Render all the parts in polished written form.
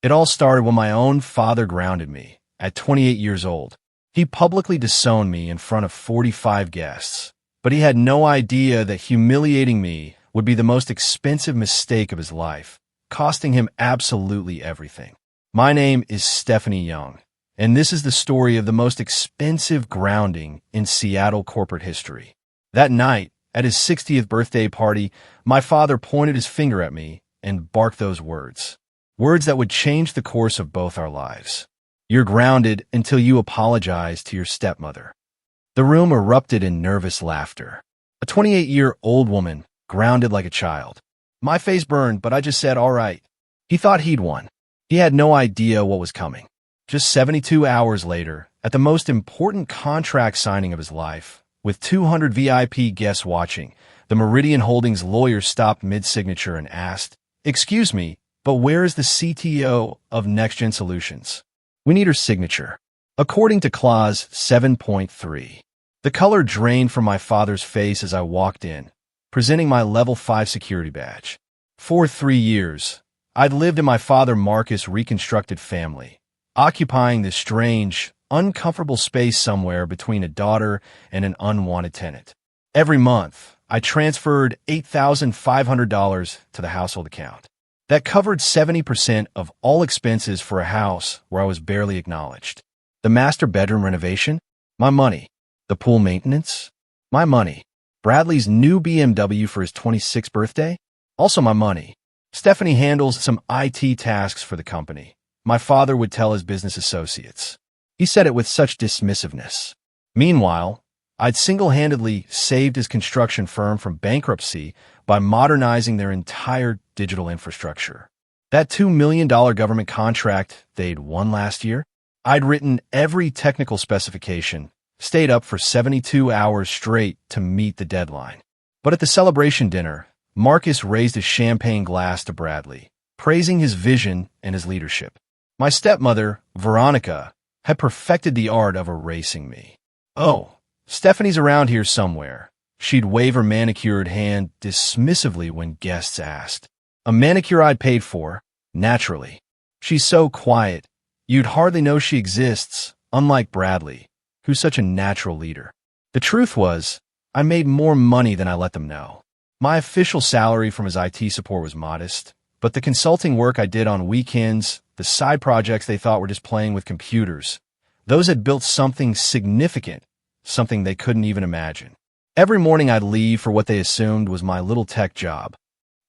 It all started when my own father grounded me at 28 years old. He publicly disowned me in front of 45 guests, but he had no idea that humiliating me would be the most expensive mistake of his life, costing him absolutely everything. My name is Stephanie Young, and this is the story of the most expensive grounding in Seattle corporate history. That night, at his 60th birthday party, my father pointed his finger at me and barked those words. Words that would change the course of both our lives. You're grounded until you apologize to your stepmother. The room erupted in nervous laughter. A 28-year-old woman, grounded like a child. My face burned, but I just said, all right. He thought he'd won. He had no idea what was coming. Just 72 hours later, at the most important contract signing of his life, with 200 VIP guests watching, the Meridian Holdings lawyer stopped mid-signature and asked, "Excuse me, but where is the CTO of NextGen Solutions? We need her signature." According to Clause 7.3, the color drained from my father's face as I walked in, presenting my Level 5 security badge. For 3 years, I'd lived in my father Marcus' reconstructed family, occupying this strange, uncomfortable space somewhere between a daughter and an unwanted tenant. Every month, I transferred $8,500 to the household account. That covered 70% of all expenses for a house where I was barely acknowledged. The master bedroom renovation? My money. The pool maintenance? My money. Bradley's new BMW for his 26th birthday? Also my money. Stephanie handles some IT tasks for the company. My father would tell his business associates. He said it with such dismissiveness. Meanwhile, I'd single-handedly saved his construction firm from bankruptcy by modernizing their entire digital infrastructure. That $2 million government contract they'd won last year, I'd written every technical specification, stayed up for 72 hours straight to meet the deadline. But at the celebration dinner, Marcus raised his champagne glass to Bradley, praising his vision and his leadership. My stepmother, Veronica, had perfected the art of erasing me. "Oh, Stephanie's around here somewhere." She'd wave her manicured hand dismissively when guests asked. A manicure I'd paid for, naturally. She's so quiet, you'd hardly know she exists, unlike Bradley, who's such a natural leader. The truth was, I made more money than I let them know. My official salary from his IT support was modest, but the consulting work I did on weekends, the side projects they thought were just playing with computers, those had built something significant, something they couldn't even imagine. Every morning I'd leave for what they assumed was my little tech job.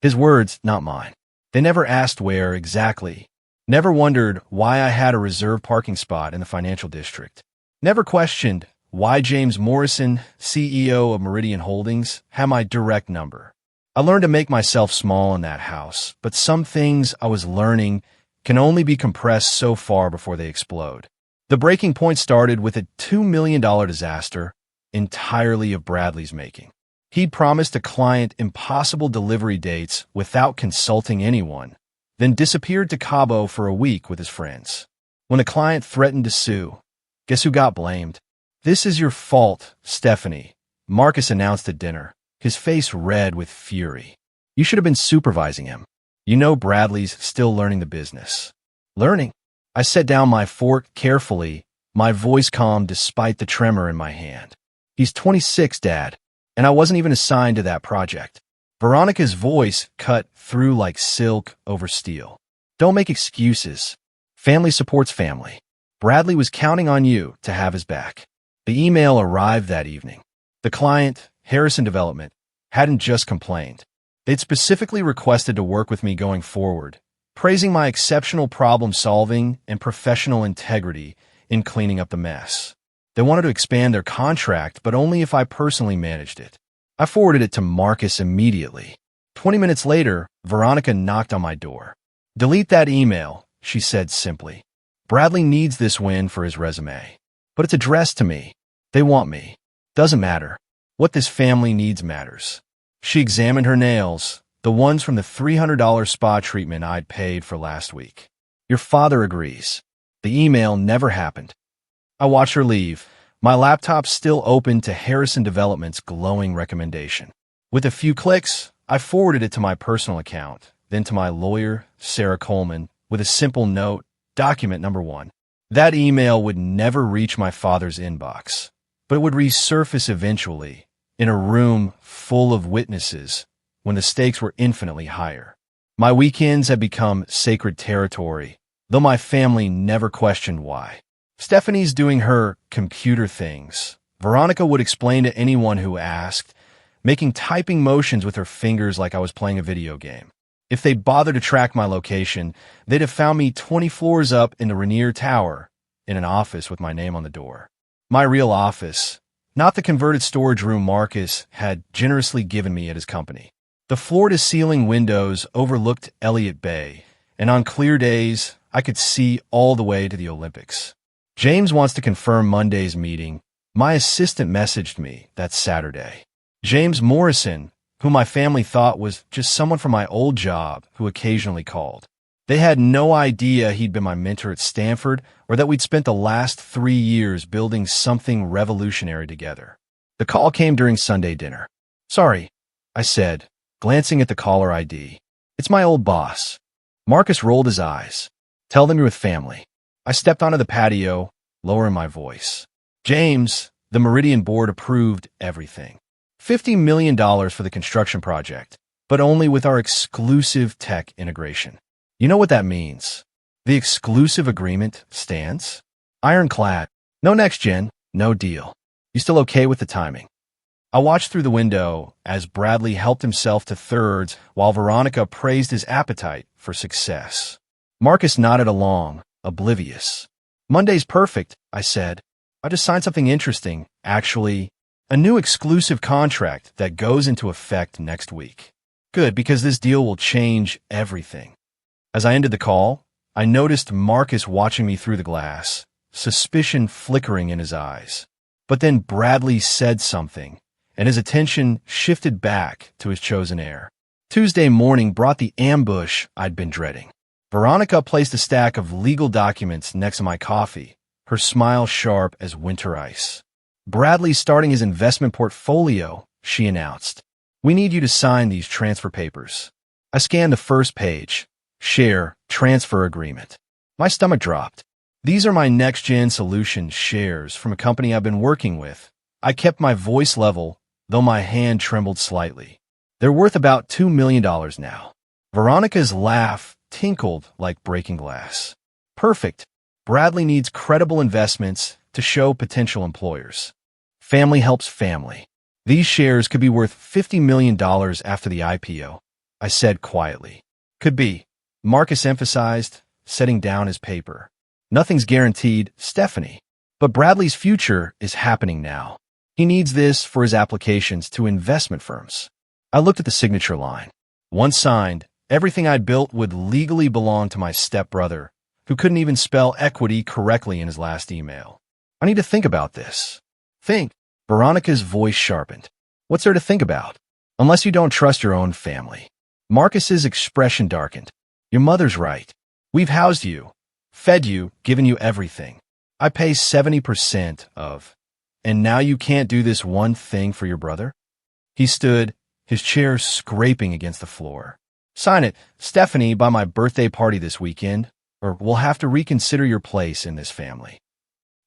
His words, not mine. They never asked where exactly. Never wondered why I had a reserved parking spot in the financial district. Never questioned why James Morrison, CEO of Meridian Holdings, had my direct number. I learned to make myself small in that house, but some things I was learning can only be compressed so far before they explode. The breaking point started with a $2 million disaster, entirely of Bradley's making. He'd promised a client impossible delivery dates without consulting anyone, then disappeared to Cabo for a week with his friends. When a client threatened to sue, guess who got blamed? "This is your fault, Stephanie," Marcus announced at dinner, his face red with fury. "You should have been supervising him. You know Bradley's still learning the business." "Learning?" I set down my fork carefully, my voice calm despite the tremor in my hand. "He's 26, Dad, and I wasn't even assigned to that project." Veronica's voice cut through like silk over steel. "Don't make excuses. Family supports family. Bradley was counting on you to have his back." The email arrived that evening. The client, Harrison Development, hadn't just complained. They'd specifically requested to work with me going forward, praising my exceptional problem-solving and professional integrity in cleaning up the mess. They wanted to expand their contract, but only if I personally managed it. I forwarded it to Marcus immediately. 20 minutes later, Veronica knocked on my door. "Delete that email," she said simply. "Bradley needs this win for his resume. But it's addressed to me. They want me. Doesn't matter. What this family needs matters." She examined her nails, the ones from the $300 spa treatment I'd paid for last week. "Your father agrees." The email never happened. I watched her leave, my laptop still open to Harrison Development's glowing recommendation. With a few clicks, I forwarded it to my personal account, then to my lawyer, Sarah Coleman, with a simple note, document number 1. That email would never reach my father's inbox, but it would resurface eventually in a room full of witnesses when the stakes were infinitely higher. My weekends had become sacred territory, though my family never questioned why. Stephanie's doing her computer things, Veronica would explain to anyone who asked, making typing motions with her fingers like I was playing a video game. If they'd bothered to track my location, they'd have found me 20 floors up in the Rainier Tower in an office with my name on the door. My real office, not the converted storage room Marcus had generously given me at his company. The floor-to-ceiling windows overlooked Elliott Bay, and on clear days, I could see all the way to the Olympics. James wants to confirm Monday's meeting. My assistant messaged me that Saturday. James Morrison, who my family thought was just someone from my old job who occasionally called. They had no idea he'd been my mentor at Stanford or that we'd spent the last 3 years building something revolutionary together. The call came during Sunday dinner. "Sorry," I said, glancing at the caller ID. "It's my old boss." Marcus rolled his eyes. "Tell them you're with family." I stepped onto the patio, lowering my voice. "James, the Meridian board approved everything. $50 million for the construction project, but only with our exclusive tech integration. You know what that means. The exclusive agreement stands? Ironclad. No next gen, no deal. You still okay with the timing?" I watched through the window as Bradley helped himself to thirds while Veronica praised his appetite for success. Marcus nodded along, oblivious. "Monday's perfect," I said. "I just signed something interesting, actually. A new exclusive contract that goes into effect next week." "Good, because this deal will change everything." As I ended the call, I noticed Marcus watching me through the glass, suspicion flickering in his eyes. But then Bradley said something, and his attention shifted back to his chosen heir. Tuesday morning brought the ambush I'd been dreading. Veronica placed a stack of legal documents next to my coffee, her smile sharp as winter ice. "Bradley's starting his investment portfolio," she announced. "We need you to sign these transfer papers." I scanned the first page. Share transfer agreement. My stomach dropped. These are my next-gen solutions shares from a company I've been working with. I kept my voice level, though my hand trembled slightly. They're worth about $2 million now. Veronica's laugh tinkled like breaking glass. "Perfect. Bradley needs credible investments to show potential employers. Family helps family. These shares could be worth $50 million after the IPO," I said quietly. "Could be," Marcus emphasized, setting down his paper. "Nothing's guaranteed, Stephanie. But Bradley's future is happening now. He needs this for his applications to investment firms." I looked at the signature line. Once signed, everything I'd built would legally belong to my stepbrother, who couldn't even spell equity correctly in his last email. "I need to think about this." "Think." Veronica's voice sharpened. "What's there to think about? Unless you don't trust your own family." Marcus's expression darkened. "Your mother's right. We've housed you, fed you, given you everything. I pay 70% of. And now you can't do this one thing for your brother?" He stood, his chair scraping against the floor. "Sign it, Stephanie, by my birthday party this weekend, or we'll have to reconsider your place in this family."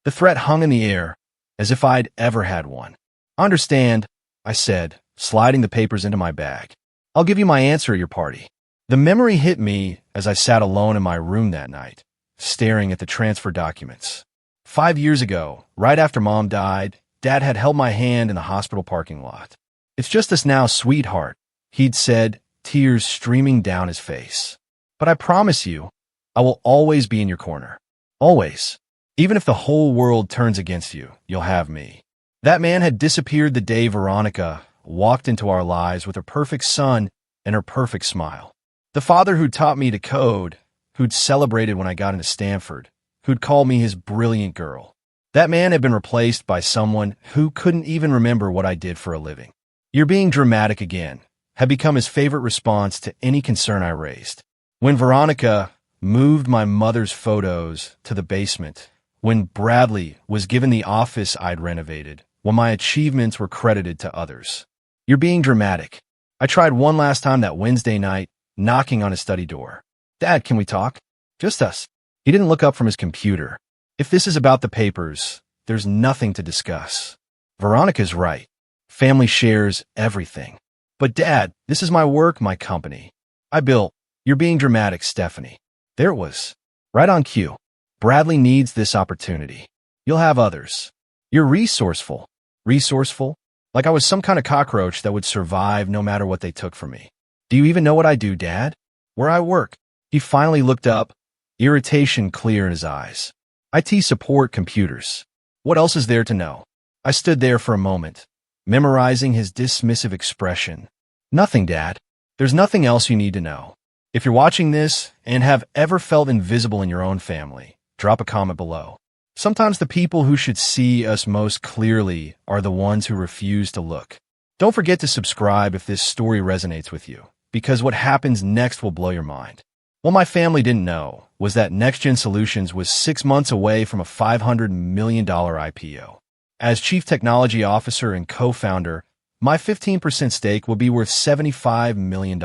The threat hung in the air, as if I'd ever had one. "Understand," I said, sliding the papers into my bag. "I'll give you my answer at your party." The memory hit me as I sat alone in my room that night, staring at the transfer documents. 5 years ago, right after Mom died, Dad had held my hand in the hospital parking lot. "It's just us now, sweetheart," he'd said, tears streaming down his face. "But I promise you, I will always be in your corner. Always. Even if the whole world turns against you, you'll have me." That man had disappeared the day Veronica walked into our lives with her perfect son and her perfect smile. The father who'd taught me to code, who'd celebrated when I got into Stanford, who'd called me his brilliant girl. That man had been replaced by someone who couldn't even remember what I did for a living. "You're being dramatic again," had become his favorite response to any concern I raised. When Veronica moved my mother's photos to the basement, when Bradley was given the office I'd renovated, when my achievements were credited to others. "You're being dramatic." I tried one last time that Wednesday night, knocking on his study door. "Dad, can we talk?" Just us. He didn't look up from his computer. If this is about the papers, there's nothing to discuss. Veronica's right. Family shares everything. But Dad, this is my work, my company. I built. You're being dramatic, Stephanie. There it was. Right on cue. Bradley needs this opportunity. You'll have others. You're resourceful. Resourceful? Like I was some kind of cockroach that would survive no matter what they took from me. Do you even know what I do, Dad? Where I work. He finally looked up, irritation clear in his eyes. IT support computers. What else is there to know? I stood there for a moment, memorizing his dismissive expression. Nothing, Dad. There's nothing else you need to know. If you're watching this and have ever felt invisible in your own family, drop a comment below. Sometimes the people who should see us most clearly are the ones who refuse to look. Don't forget to subscribe if this story resonates with you, because what happens next will blow your mind. What my family didn't know was that NextGen Solutions was 6 months away from a $500 million IPO. As Chief Technology Officer and co-founder, my 15% stake will be worth $75 million.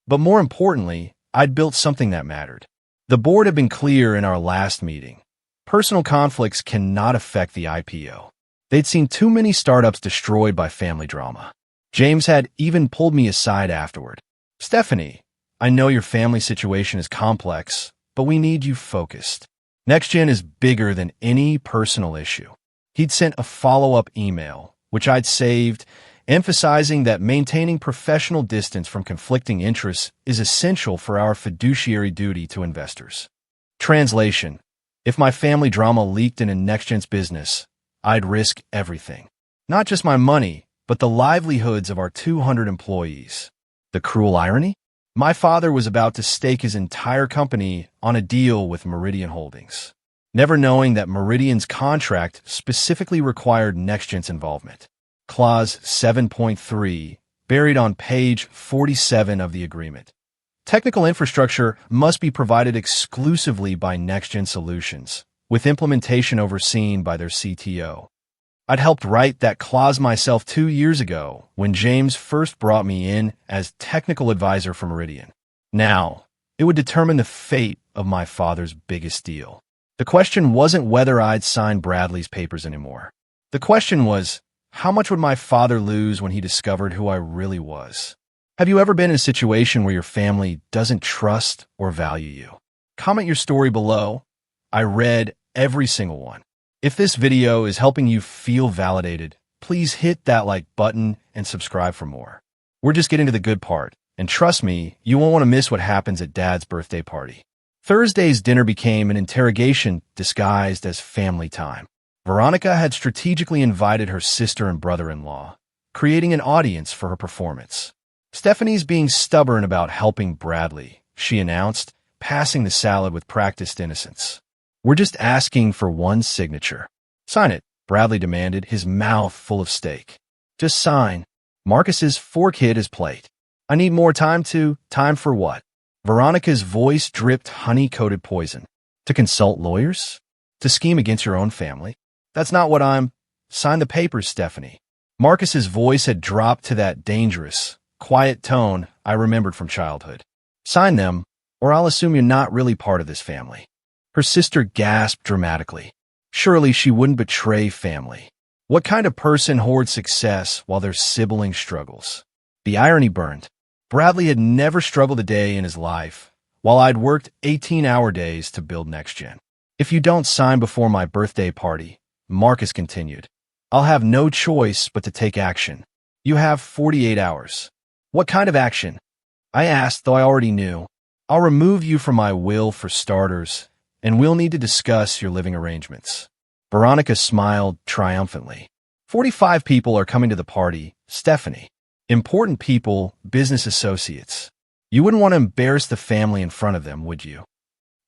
But more importantly, I'd built something that mattered. The board had been clear in our last meeting. Personal conflicts cannot affect the IPO. They'd seen too many startups destroyed by family drama. James had even pulled me aside afterward. Stephanie, I know your family situation is complex, but we need you focused. NextGen is bigger than any personal issue. He'd sent a follow-up email, which I'd saved, emphasizing that maintaining professional distance from conflicting interests is essential for our fiduciary duty to investors. Translation: if my family drama leaked into NextGen's business, I'd risk everything. Not just my money, but the livelihoods of our 200 employees. The cruel irony? My father was about to stake his entire company on a deal with Meridian Holdings, never knowing that Meridian's contract specifically required NextGen's involvement. Clause 7.3, buried on page 47 of the agreement. Technical infrastructure must be provided exclusively by NextGen Solutions, with implementation overseen by their CTO. I'd helped write that clause myself 2 years ago when James first brought me in as technical advisor for Meridian. Now, it would determine the fate of my father's biggest deal. The question wasn't whether I'd sign Bradley's papers anymore. The question was, how much would my father lose when he discovered who I really was? Have you ever been in a situation where your family doesn't trust or value you? Comment your story below. I read every single one. If this video is helping you feel validated, please hit that like button and subscribe for more. We're just getting to the good part, and trust me, you won't want to miss what happens at Dad's birthday party. Thursday's dinner became an interrogation disguised as family time. Veronica had strategically invited her sister and brother-in-law, creating an audience for her performance. Stephanie's being stubborn about helping Bradley, she announced, passing the salad with practiced innocence. We're just asking for one signature. Sign it, Bradley demanded, his mouth full of steak. Just sign. Marcus's fork hit his plate. I need more time for what? Veronica's voice dripped honey-coated poison. To consult lawyers? To scheme against your own family? That's not what Sign the papers, Stephanie. Marcus's voice had dropped to that dangerous, quiet tone I remembered from childhood. Sign them, or I'll assume you're not really part of this family. Her sister gasped dramatically. Surely she wouldn't betray family. What kind of person hoards success while their sibling struggles? The irony burned. Bradley had never struggled a day in his life, while I'd worked 18-hour days to build NextGen. If you don't sign before my birthday party, Marcus continued, I'll have no choice but to take action. You have 48 hours. What kind of action? I asked, though I already knew. I'll remove you from my will for starters, and we'll need to discuss your living arrangements. Veronica smiled triumphantly. 45 people are coming to the party, Stephanie. Important people, business associates. You wouldn't want to embarrass the family in front of them, would you?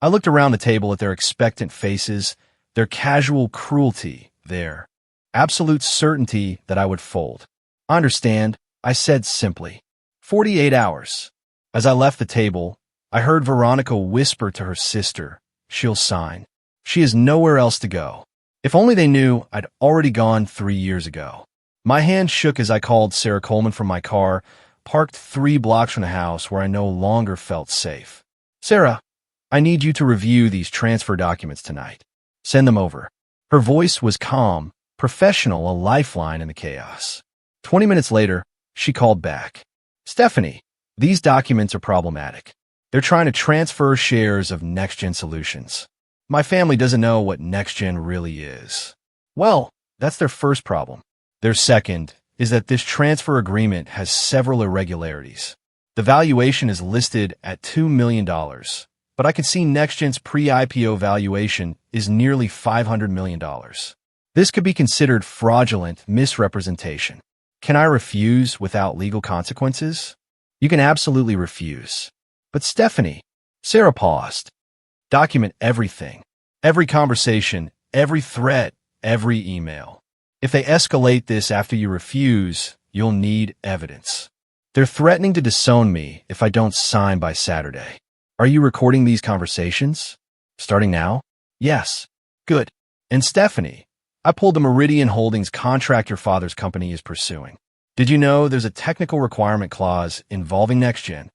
I looked around the table at their expectant faces, their casual cruelty, their absolute certainty that I would fold. I understand, I said simply. 48 hours. As I left the table, I heard Veronica whisper to her sister, she'll sign. She has nowhere else to go. If only they knew I'd already gone 3 years ago. My hand shook as I called Sarah Coleman from my car, parked 3 blocks from the house where I no longer felt safe. Sarah, I need you to review these transfer documents tonight. Send them over. Her voice was calm, professional, a lifeline in the chaos. 20 minutes later, she called back. Stephanie, these documents are problematic. They're trying to transfer shares of NextGen Solutions. My family doesn't know what NextGen really is. Well, that's their first problem. Their second is that this transfer agreement has several irregularities. The valuation is listed at $2 million, but I can see NextGen's pre-IPO valuation is nearly $500 million. This could be considered fraudulent misrepresentation. Can I refuse without legal consequences? You can absolutely refuse. But Stephanie, Sarah paused. Document everything. Every conversation, every threat, every email. If they escalate this after you refuse, you'll need evidence. They're threatening to disown me if I don't sign by Saturday. Are you recording these conversations? Starting now? Yes. Good. And Stephanie, I pulled the Meridian Holdings contract your father's company is pursuing. Did you know there's a technical requirement clause involving NextGen?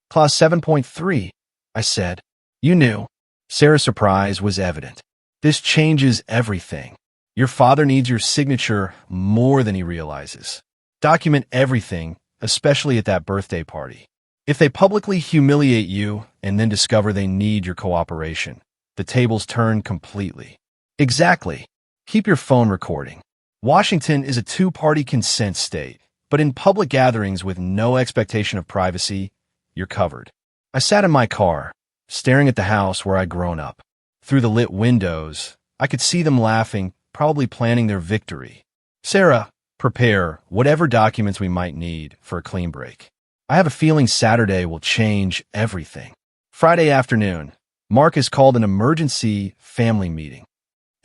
Clause 7.3, I said. You knew. Sarah's surprise was evident. This changes everything. Your father needs your signature more than he realizes. Document everything, especially at that birthday party. If they publicly humiliate you and then discover they need your cooperation, the tables turn completely. Exactly. Keep your phone recording. Washington is a two-party consent state, but in public gatherings with no expectation of privacy, you're covered. I sat in my car, staring at the house where I'd grown up. Through the lit windows, I could see them laughing, probably planning their victory. Sarah, prepare whatever documents we might need for a clean break. I have a feeling Saturday will change everything. Friday afternoon, Marcus called an emergency family meeting.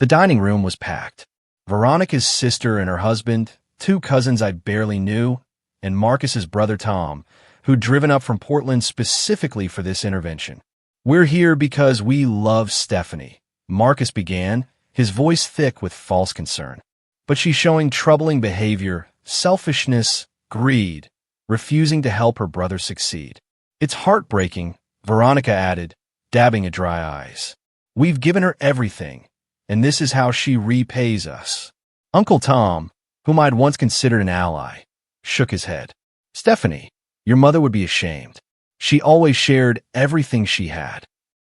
The dining room was packed. Veronica's sister and her husband, two cousins I barely knew, and Marcus's brother Tom, who'd driven up from Portland specifically for this intervention. We're here because we love Stephanie, Marcus began, his voice thick with false concern. But she's showing troubling behavior, selfishness, greed, refusing to help her brother succeed. It's heartbreaking, Veronica added, dabbing at dry eyes. We've given her everything, and this is how she repays us. Uncle Tom, whom I'd once considered an ally, shook his head. Stephanie, your mother would be ashamed. She always shared everything she had.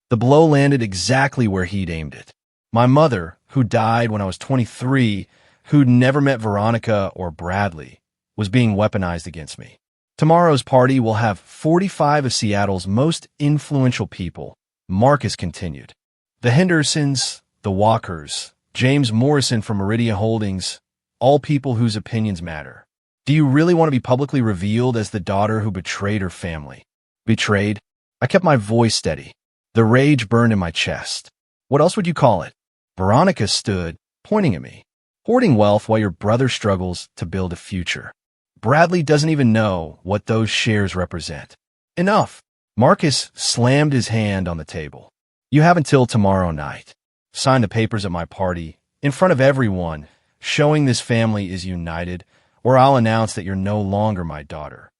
The blow landed exactly where he'd aimed it. My mother, who died when I was 23, who'd never met Veronica or Bradley, was being weaponized against me. Tomorrow's party will have 45 of Seattle's most influential people, Marcus continued. The Hendersons, the Walkers, James Morrison from Meridian Holdings, all people whose opinions matter. Do you really want to be publicly revealed as the daughter who betrayed her family? Betrayed? I kept my voice steady. The rage burned in my chest. What else would you call it? Veronica stood, pointing at me. Hoarding wealth while your brother struggles to build a future. Bradley doesn't even know what those shares represent. Enough. Marcus slammed his hand on the table. You have until tomorrow night. Sign the papers at my party, in front of everyone, showing this family is united, or I'll announce that you're no longer my daughter.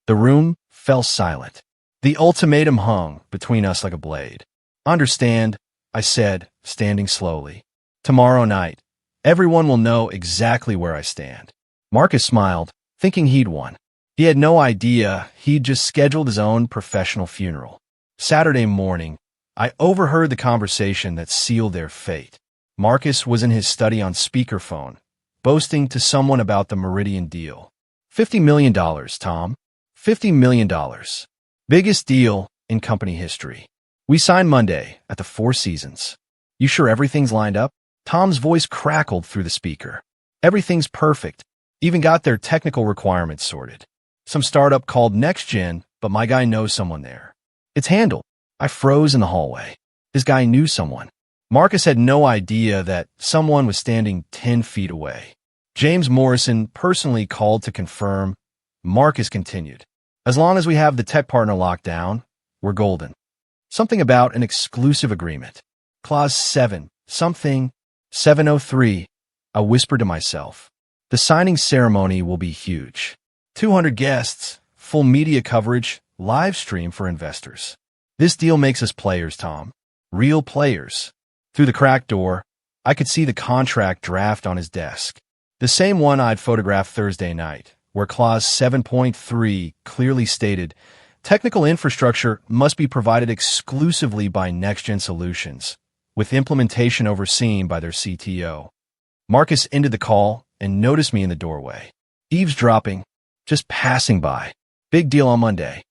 The room fell silent. The ultimatum hung between us like a blade. Understand, I said, standing slowly. Tomorrow night, everyone will know exactly where I stand. Marcus smiled, thinking he'd won. He had no idea he'd just scheduled his own professional funeral. Saturday morning, I overheard the conversation that sealed their fate. Marcus was in his study on speakerphone, boasting to someone about the Meridian deal. $50 million, Tom. $50 million. Biggest deal in company history. We signed Monday at the Four Seasons. You sure everything's lined up? Tom's voice crackled through the speaker. Everything's perfect. Even got their technical requirements sorted. Some startup called NextGen, but my guy knows someone there. It's handled. I froze in the hallway. This guy knew someone. Marcus had no idea that someone was standing 10 feet away. James Morrison personally called to confirm. Marcus continued. As long as we have the tech partner locked down, we're golden. Something about an exclusive agreement. Clause 7, something, 703. I whispered to myself. The signing ceremony will be huge. 200 guests, full media coverage, live stream for investors. This deal makes us players, Tom. Real players. Through the cracked door, I could see the contract draft on his desk. The same one I'd photographed Thursday night, where Clause 7.3 clearly stated, technical infrastructure must be provided exclusively by NextGen Solutions, with implementation overseen by their CTO. Marcus ended the call and noticed me in the doorway. Eavesdropping, just passing by. Big deal on Monday.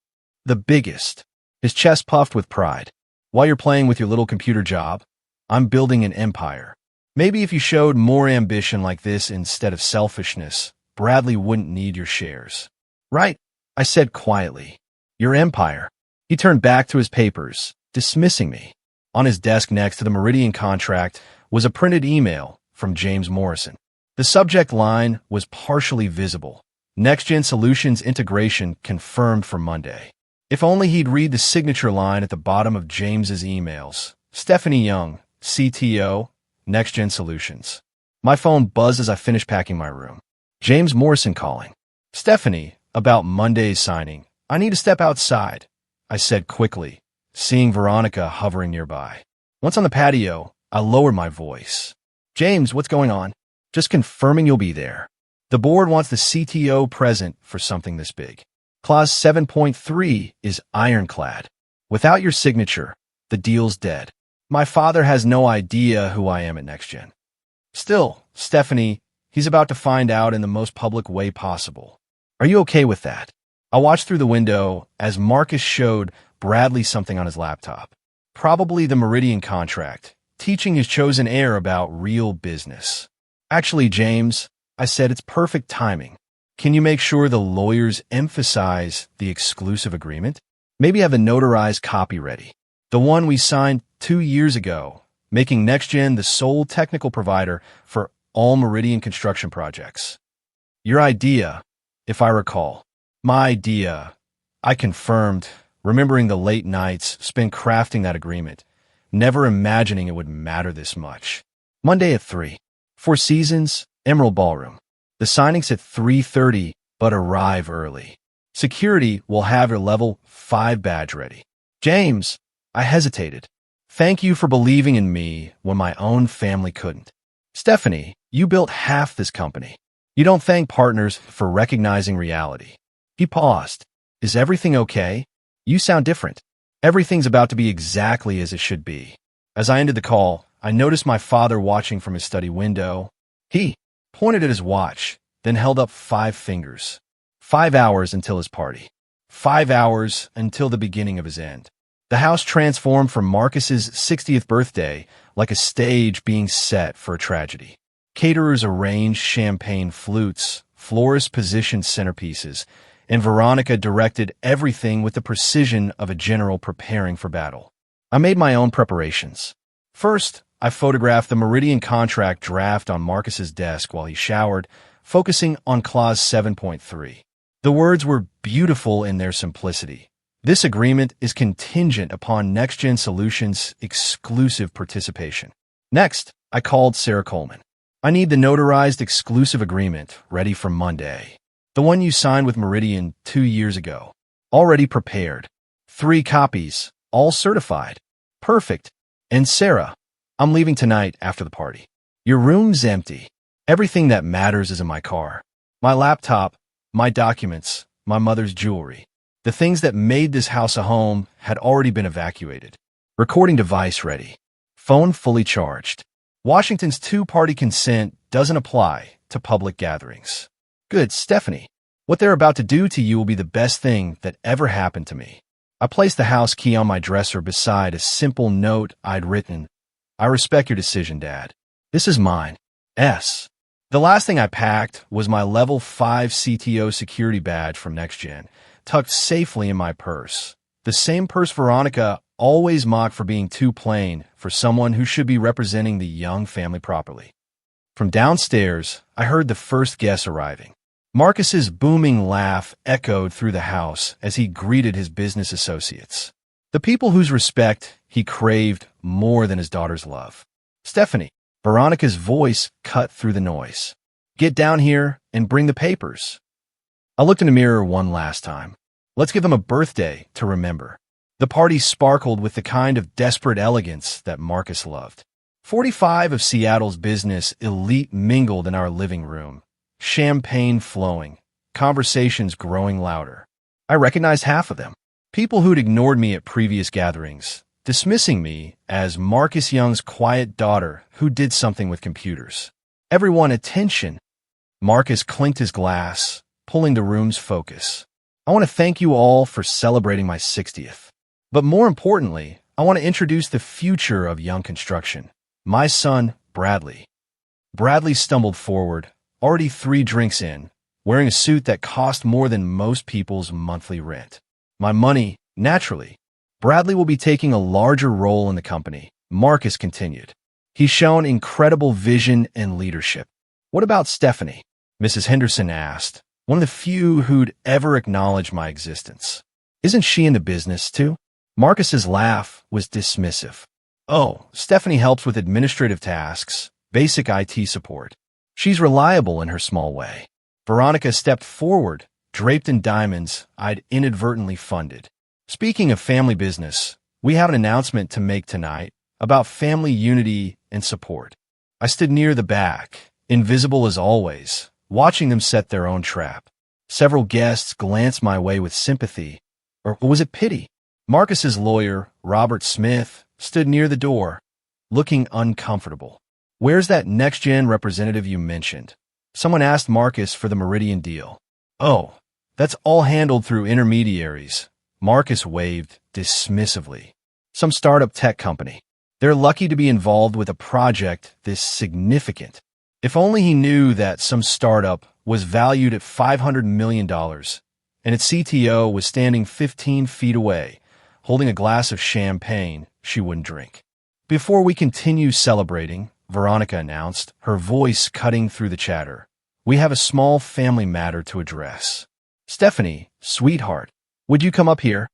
The biggest. His chest puffed with pride. While you're playing with your little computer job, I'm building an empire. Maybe if you showed more ambition like this instead of selfishness, Bradley wouldn't need your shares. Right, I said quietly. Your empire. He turned back to his papers, dismissing me. On his desk next to the Meridian contract was a printed email from James Morrison. The subject line was partially visible. NextGen Solutions integration confirmed for Monday. If only he'd read the signature line at the bottom of James's emails. Stephanie Young, CTO, NextGen Solutions. My phone buzzed as I finished packing my room. James Morrison calling. Stephanie, about Monday's signing. I need to step outside, I said quickly, seeing Veronica hovering nearby. Once on the patio, I lowered my voice. James, what's going on? Just confirming you'll be there. The board wants the CTO present for something this big. Clause 7.3 is ironclad. Without your signature, the deal's dead. My father has no idea who I am at NextGen. Still, Stephanie, he's about to find out in the most public way possible. Are you okay with that? I watched through the window as Marcus showed Bradley something on his laptop. Probably the Meridian contract, teaching his chosen heir about real business. Actually, James, I said, it's perfect timing. Can you make sure the lawyers emphasize the exclusive agreement? Maybe have a notarized copy ready. The one we signed 2 years ago, making NextGen the sole technical provider for all Meridian construction projects. Your idea, if I recall. My idea, I confirmed, remembering the late nights spent crafting that agreement, never imagining it would matter this much. Monday at 3. Four Seasons, Emerald Ballroom. The signing's at 3:30, but arrive early. Security will have your level 5 badge ready. James, I hesitated. Thank you for believing in me when my own family couldn't. Stephanie, you built half this company. You don't thank partners for recognizing reality. He paused. Is everything okay? You sound different. Everything's about to be exactly as it should be. As I ended the call, I noticed my father watching from his study window. He pointed at his watch, then held up 5 fingers. 5 hours until his party. 5 hours until the beginning of his end. The house transformed from Marcus's 60th birthday like a stage being set for a tragedy. Caterers arranged champagne flutes, florists positioned centerpieces, and Veronica directed everything with the precision of a general preparing for battle. I made my own preparations. First, I photographed the Meridian contract draft on Marcus's desk while he showered, focusing on Clause 7.3. The words were beautiful in their simplicity. This agreement is contingent upon NextGen Solutions' exclusive participation. Next, I called Sarah Coleman. I need the notarized exclusive agreement ready for Monday. The one you signed with Meridian 2 years ago. Already prepared. 3 copies, all certified. Perfect. And Sarah, I'm leaving tonight after the party. Your room's empty. Everything that matters is in my car. My laptop, my documents, my mother's jewelry. The things that made this house a home had already been evacuated. Recording device ready. Phone fully charged. Washington's 2-party consent doesn't apply to public gatherings. Good, Stephanie. What they're about to do to you will be the best thing that ever happened to me. I placed the house key on my dresser beside a simple note I'd written. I respect your decision, Dad. This is mine. S. The last thing I packed was my level 5 CTO security badge from NextGen, tucked safely in my purse. The same purse Veronica always mocked for being too plain for someone who should be representing the Young family properly. From downstairs, I heard the first guest arriving. Marcus's booming laugh echoed through the house as he greeted his business associates. The people whose respect he craved more than his daughter's love. Stephanie, Veronica's voice cut through the noise. Get down here and bring the papers. I looked in the mirror one last time. Let's give them a birthday to remember. The party sparkled with the kind of desperate elegance that Marcus loved. 45 of Seattle's business elite mingled in our living room, champagne flowing, conversations growing louder. I recognized half of them. People who'd ignored me at previous gatherings, dismissing me as Marcus Young's quiet daughter who did something with computers. Everyone attention. Marcus clinked his glass, pulling the room's focus. I want to thank you all for celebrating my 60th. But more importantly, I want to introduce the future of Young Construction. My son, Bradley. Bradley stumbled forward, already 3 drinks in, wearing a suit that cost more than most people's monthly rent. My money, naturally. Bradley will be taking a larger role in the company, Marcus continued. He's shown incredible vision and leadership. What about Stephanie? Mrs. Henderson asked, one of the few who'd ever acknowledged my existence. Isn't she in the business too? Marcus's laugh was dismissive. Oh, Stephanie helps with administrative tasks, basic IT support. She's reliable in her small way. Veronica stepped forward, draped in diamonds I'd inadvertently funded. Speaking of family business, we have an announcement to make tonight about family unity and support. I stood near the back, invisible as always, watching them set their own trap. Several guests glanced my way with sympathy, or was it pity? Marcus's lawyer, Robert Smith, stood near the door, looking uncomfortable. Where's that next-gen representative you mentioned? Someone asked Marcus for the Meridian deal. Oh, that's all handled through intermediaries. Marcus waved dismissively. Some startup tech company. They're lucky to be involved with a project this significant. If only he knew that some startup was valued at $500 million, and its CTO was standing 15 feet away, holding a glass of champagne she wouldn't drink. Before we continue celebrating, Veronica announced, her voice cutting through the chatter, we have a small family matter to address. Stephanie, sweetheart, would you come up here?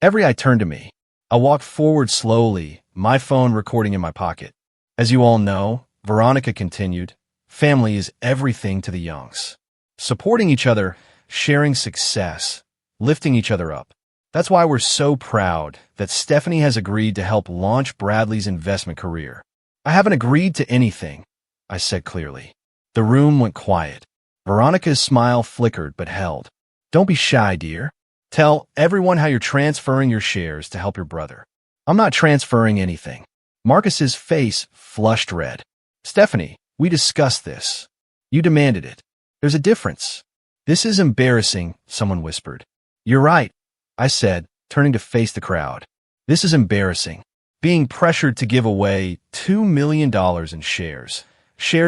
Every eye turned to me. I walked forward slowly, my phone recording in my pocket. As you all know, Veronica continued, family is everything to the Youngs. Supporting each other, sharing success, lifting each other up. That's why we're so proud that Stephanie has agreed to help launch Bradley's investment career. I haven't agreed to anything, I said clearly. The room went quiet. Veronica's smile flickered but held. Don't be shy, dear. Tell everyone how you're transferring your shares to help your brother. I'm not transferring anything. Marcus's face flushed red. Stephanie, we discussed this. You demanded it. There's a difference. This is embarrassing, someone whispered. You're right, I said, turning to face the crowd. This is embarrassing. Being pressured to give away $2 million in shares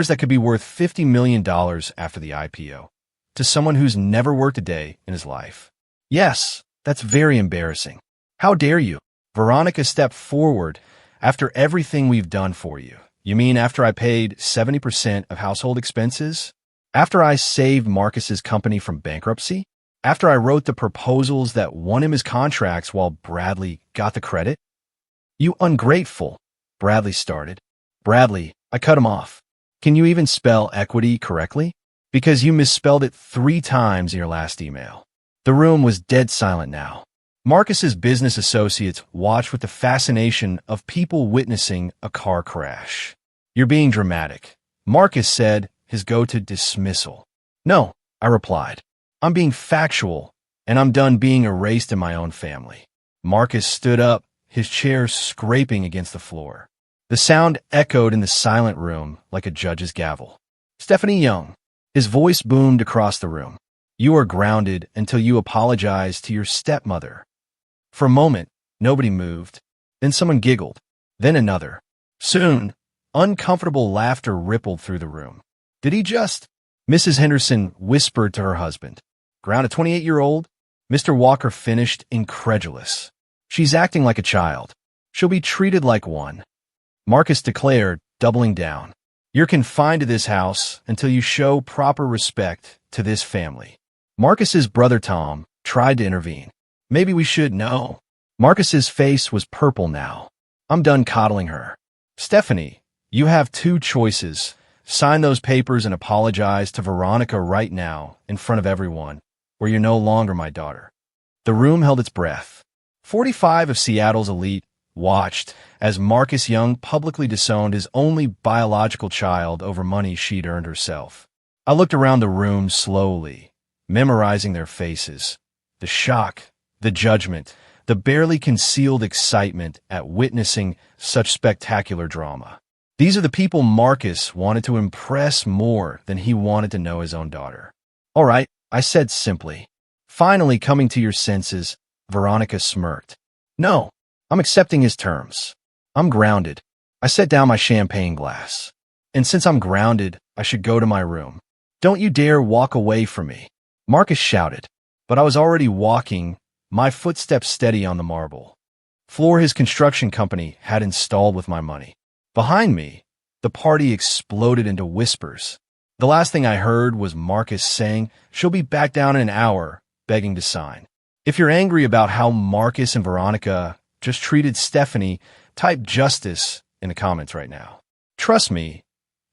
that could be worth $50 million after the IPO, to someone who's never worked a day in his life. Yes, that's very embarrassing. How dare you? Veronica stepped forward. After everything we've done for you. You mean after I paid 70% of household expenses? After I saved Marcus's company from bankruptcy? After I wrote the proposals that won him his contracts while Bradley got the credit? You ungrateful, Bradley started. Bradley, I cut him off. Can you even spell equity correctly? Because you misspelled it 3 times in your last email. The room was dead silent now. Marcus's business associates watched with the fascination of people witnessing a car crash. You're being dramatic, Marcus said, his go-to dismissal. No, I replied. I'm being factual, and I'm done being erased in my own family. Marcus stood up, his chair scraping against the floor. The sound echoed in the silent room like a judge's gavel. Stephanie Young. His voice boomed across the room. You are grounded until you apologize to your stepmother. For a moment, nobody moved. Then someone giggled. Then another. Soon, uncomfortable laughter rippled through the room. Did he just? Mrs. Henderson whispered to her husband. Ground a 28-year-old? Mr. Walker finished, incredulous. She's acting like a child. She'll be treated like one. Marcus declared, doubling down. You're confined to this house until you show proper respect to this family. Marcus's brother Tom tried to intervene. Maybe we should know. Marcus's face was purple now. I'm done coddling her. Stephanie, you have 2 choices. Sign those papers and apologize to Veronica right now in front of everyone, or you're no longer my daughter. The room held its breath. 45 of Seattle's elite watched as Marcus Young publicly disowned his only biological child over money she'd earned herself. I looked around the room slowly, memorizing their faces. The shock, the judgment, the barely concealed excitement at witnessing such spectacular drama. These are the people Marcus wanted to impress more than he wanted to know his own daughter. "All right," I said simply. Finally coming to your senses, Veronica smirked. "No, I'm accepting his terms. I'm grounded." I set down my champagne glass. "And since I'm grounded, I should go to my room. Don't you dare walk away from me," Marcus shouted. But I was already walking, my footsteps steady on the marble floor his construction company had installed with my money. Behind me, the party exploded into whispers. The last thing I heard was Marcus saying she'll be back down in an hour, begging to sign. If you're angry about how Marcus and Veronica just treated Stephanie, type justice in the comments right now. Trust me,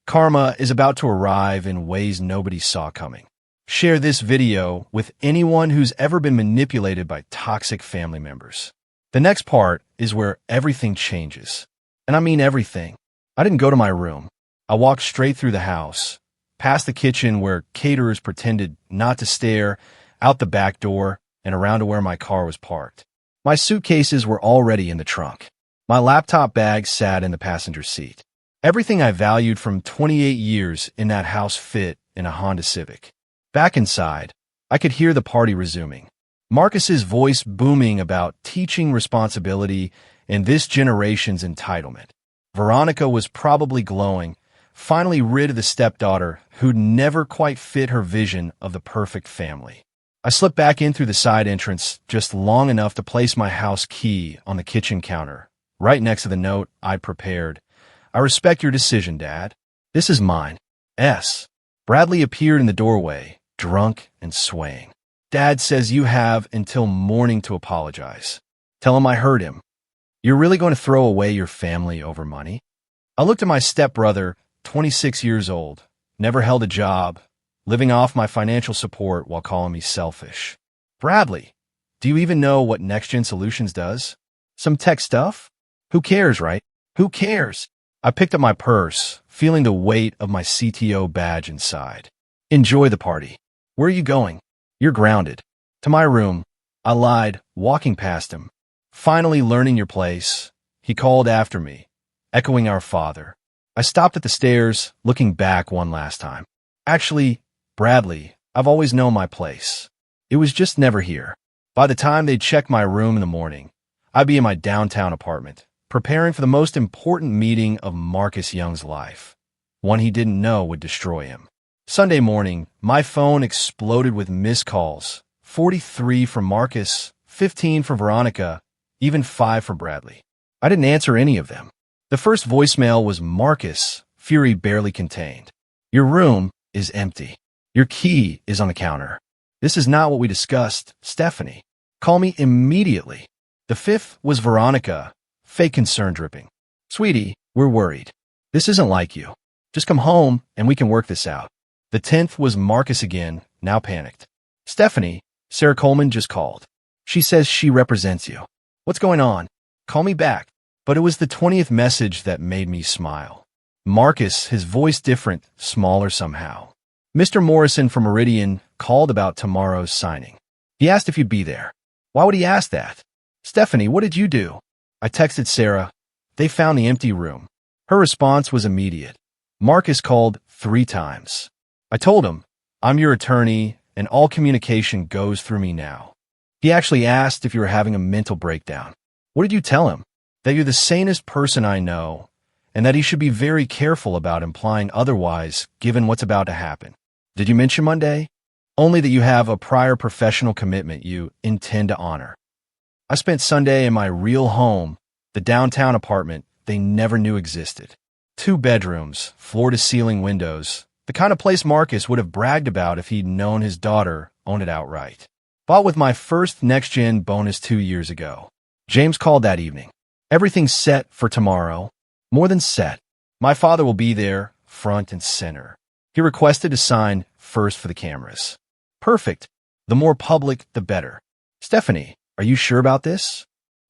karma is about to arrive in ways nobody saw coming. Share this video with anyone who's ever been manipulated by toxic family members. The next part is where everything changes. And I mean everything. I didn't go to my room. I walked straight through the house, past the kitchen where caterers pretended not to stare, out the back door, and around to where my car was parked. My suitcases were already in the trunk. My laptop bag sat in the passenger seat. Everything I valued from 28 years in that house fit in a Honda Civic. Back inside, I could hear the party resuming. Marcus's voice booming about teaching responsibility and this generation's entitlement. Veronica was probably glowing, finally rid of the stepdaughter who'd never quite fit her vision of the perfect family. I slipped back in through the side entrance just long enough to place my house key on the kitchen counter, right next to the note I'd prepared. "I respect your decision, Dad. This is mine. S." Bradley appeared in the doorway, drunk and swaying. "Dad says you have until morning to apologize. Tell him I heard him. You're really going to throw away your family over money?" I looked at my stepbrother, 26 years old, never held a job, living off my financial support while calling me selfish. "Bradley, do you even know what NextGen Solutions does? Some tech stuff? Who cares, right? Who cares?" I picked up my purse, feeling the weight of my CTO badge inside. "Enjoy the party. Where are you going?" "You're grounded." "To my room." I lied, walking past him. "Finally learning your place," he called after me, echoing our father. I stopped at the stairs, looking back one last time. "Actually, Bradley, I've always known my place. It was just never here." By the time they'd check my room in the morning, I'd be in my downtown apartment, preparing for the most important meeting of Marcus Young's life, one he didn't know would destroy him. Sunday morning, my phone exploded with missed calls, 43 from Marcus, 15 from Veronica, even 5 for Bradley. I didn't answer any of them. The first voicemail was Marcus, fury barely contained. "Your room is empty. Your key is on the counter. This is not what we discussed, Stephanie. Call me immediately." The fifth was Veronica, fake concern dripping. "Sweetie, we're worried. This isn't like you. Just come home and we can work this out." The 10th was Marcus again, now panicked. "Stephanie, Sarah Coleman just called. She says she represents you. What's going on? Call me back." But it was the 20th message that made me smile. Marcus, his voice different, smaller somehow. "Mr. Morrison from Meridian called about tomorrow's signing. He asked if you'd be there." "Why would he ask that?" "Stephanie, what did you do?" I texted Sarah. "They found the empty room." Her response was immediate. "Marcus called 3 times. I told him, I'm your attorney and all communication goes through me now. He actually asked if you were having a mental breakdown." "What did you tell him?" "That you're the sanest person I know, and that he should be very careful about implying otherwise given what's about to happen." "Did you mention Monday?" "Only that you have a prior professional commitment you intend to honor." I spent Sunday in my real home, the downtown apartment they never knew existed. 2 bedrooms, floor-to-ceiling windows, the kind of place Marcus would have bragged about if he'd known his daughter owned it outright. Bought with my first NextGen bonus 2 years ago. James called that evening. "Everything's set for tomorrow." More than set. My father will be there, front and center. He requested to sign first for the cameras. Perfect. The more public, the better. "Stephanie, are you sure about this?"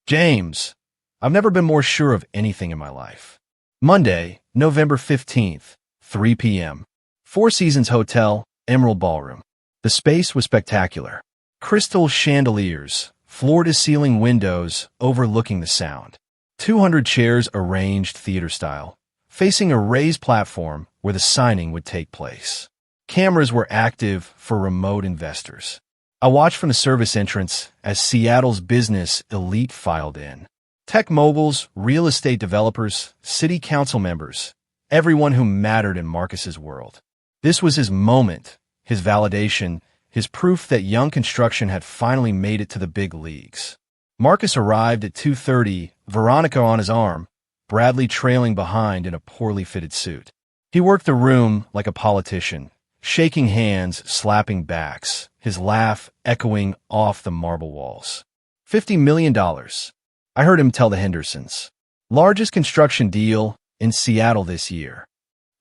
James, I've never been more sure of anything in my life. Monday, November 15th, 3 p.m. Four Seasons Hotel, Emerald Ballroom. The space was spectacular. Crystal chandeliers, floor-to-ceiling windows overlooking the sound. 200 chairs arranged theater-style, facing a raised platform where the signing would take place. Cameras were active for remote investors. I watched from the service entrance as Seattle's business elite filed in. Tech moguls, real estate developers, city council members, everyone who mattered in Marcus's world. This was his moment, his validation, his proof that young construction had finally made it to the big leagues. Marcus arrived at 2:30, Veronica on his arm, Bradley trailing behind in a poorly fitted suit. He worked the room like a politician, shaking hands, slapping backs, his laugh echoing off the marble walls. $50 million. I heard him tell the Hendersons. Largest construction deal in Seattle this year.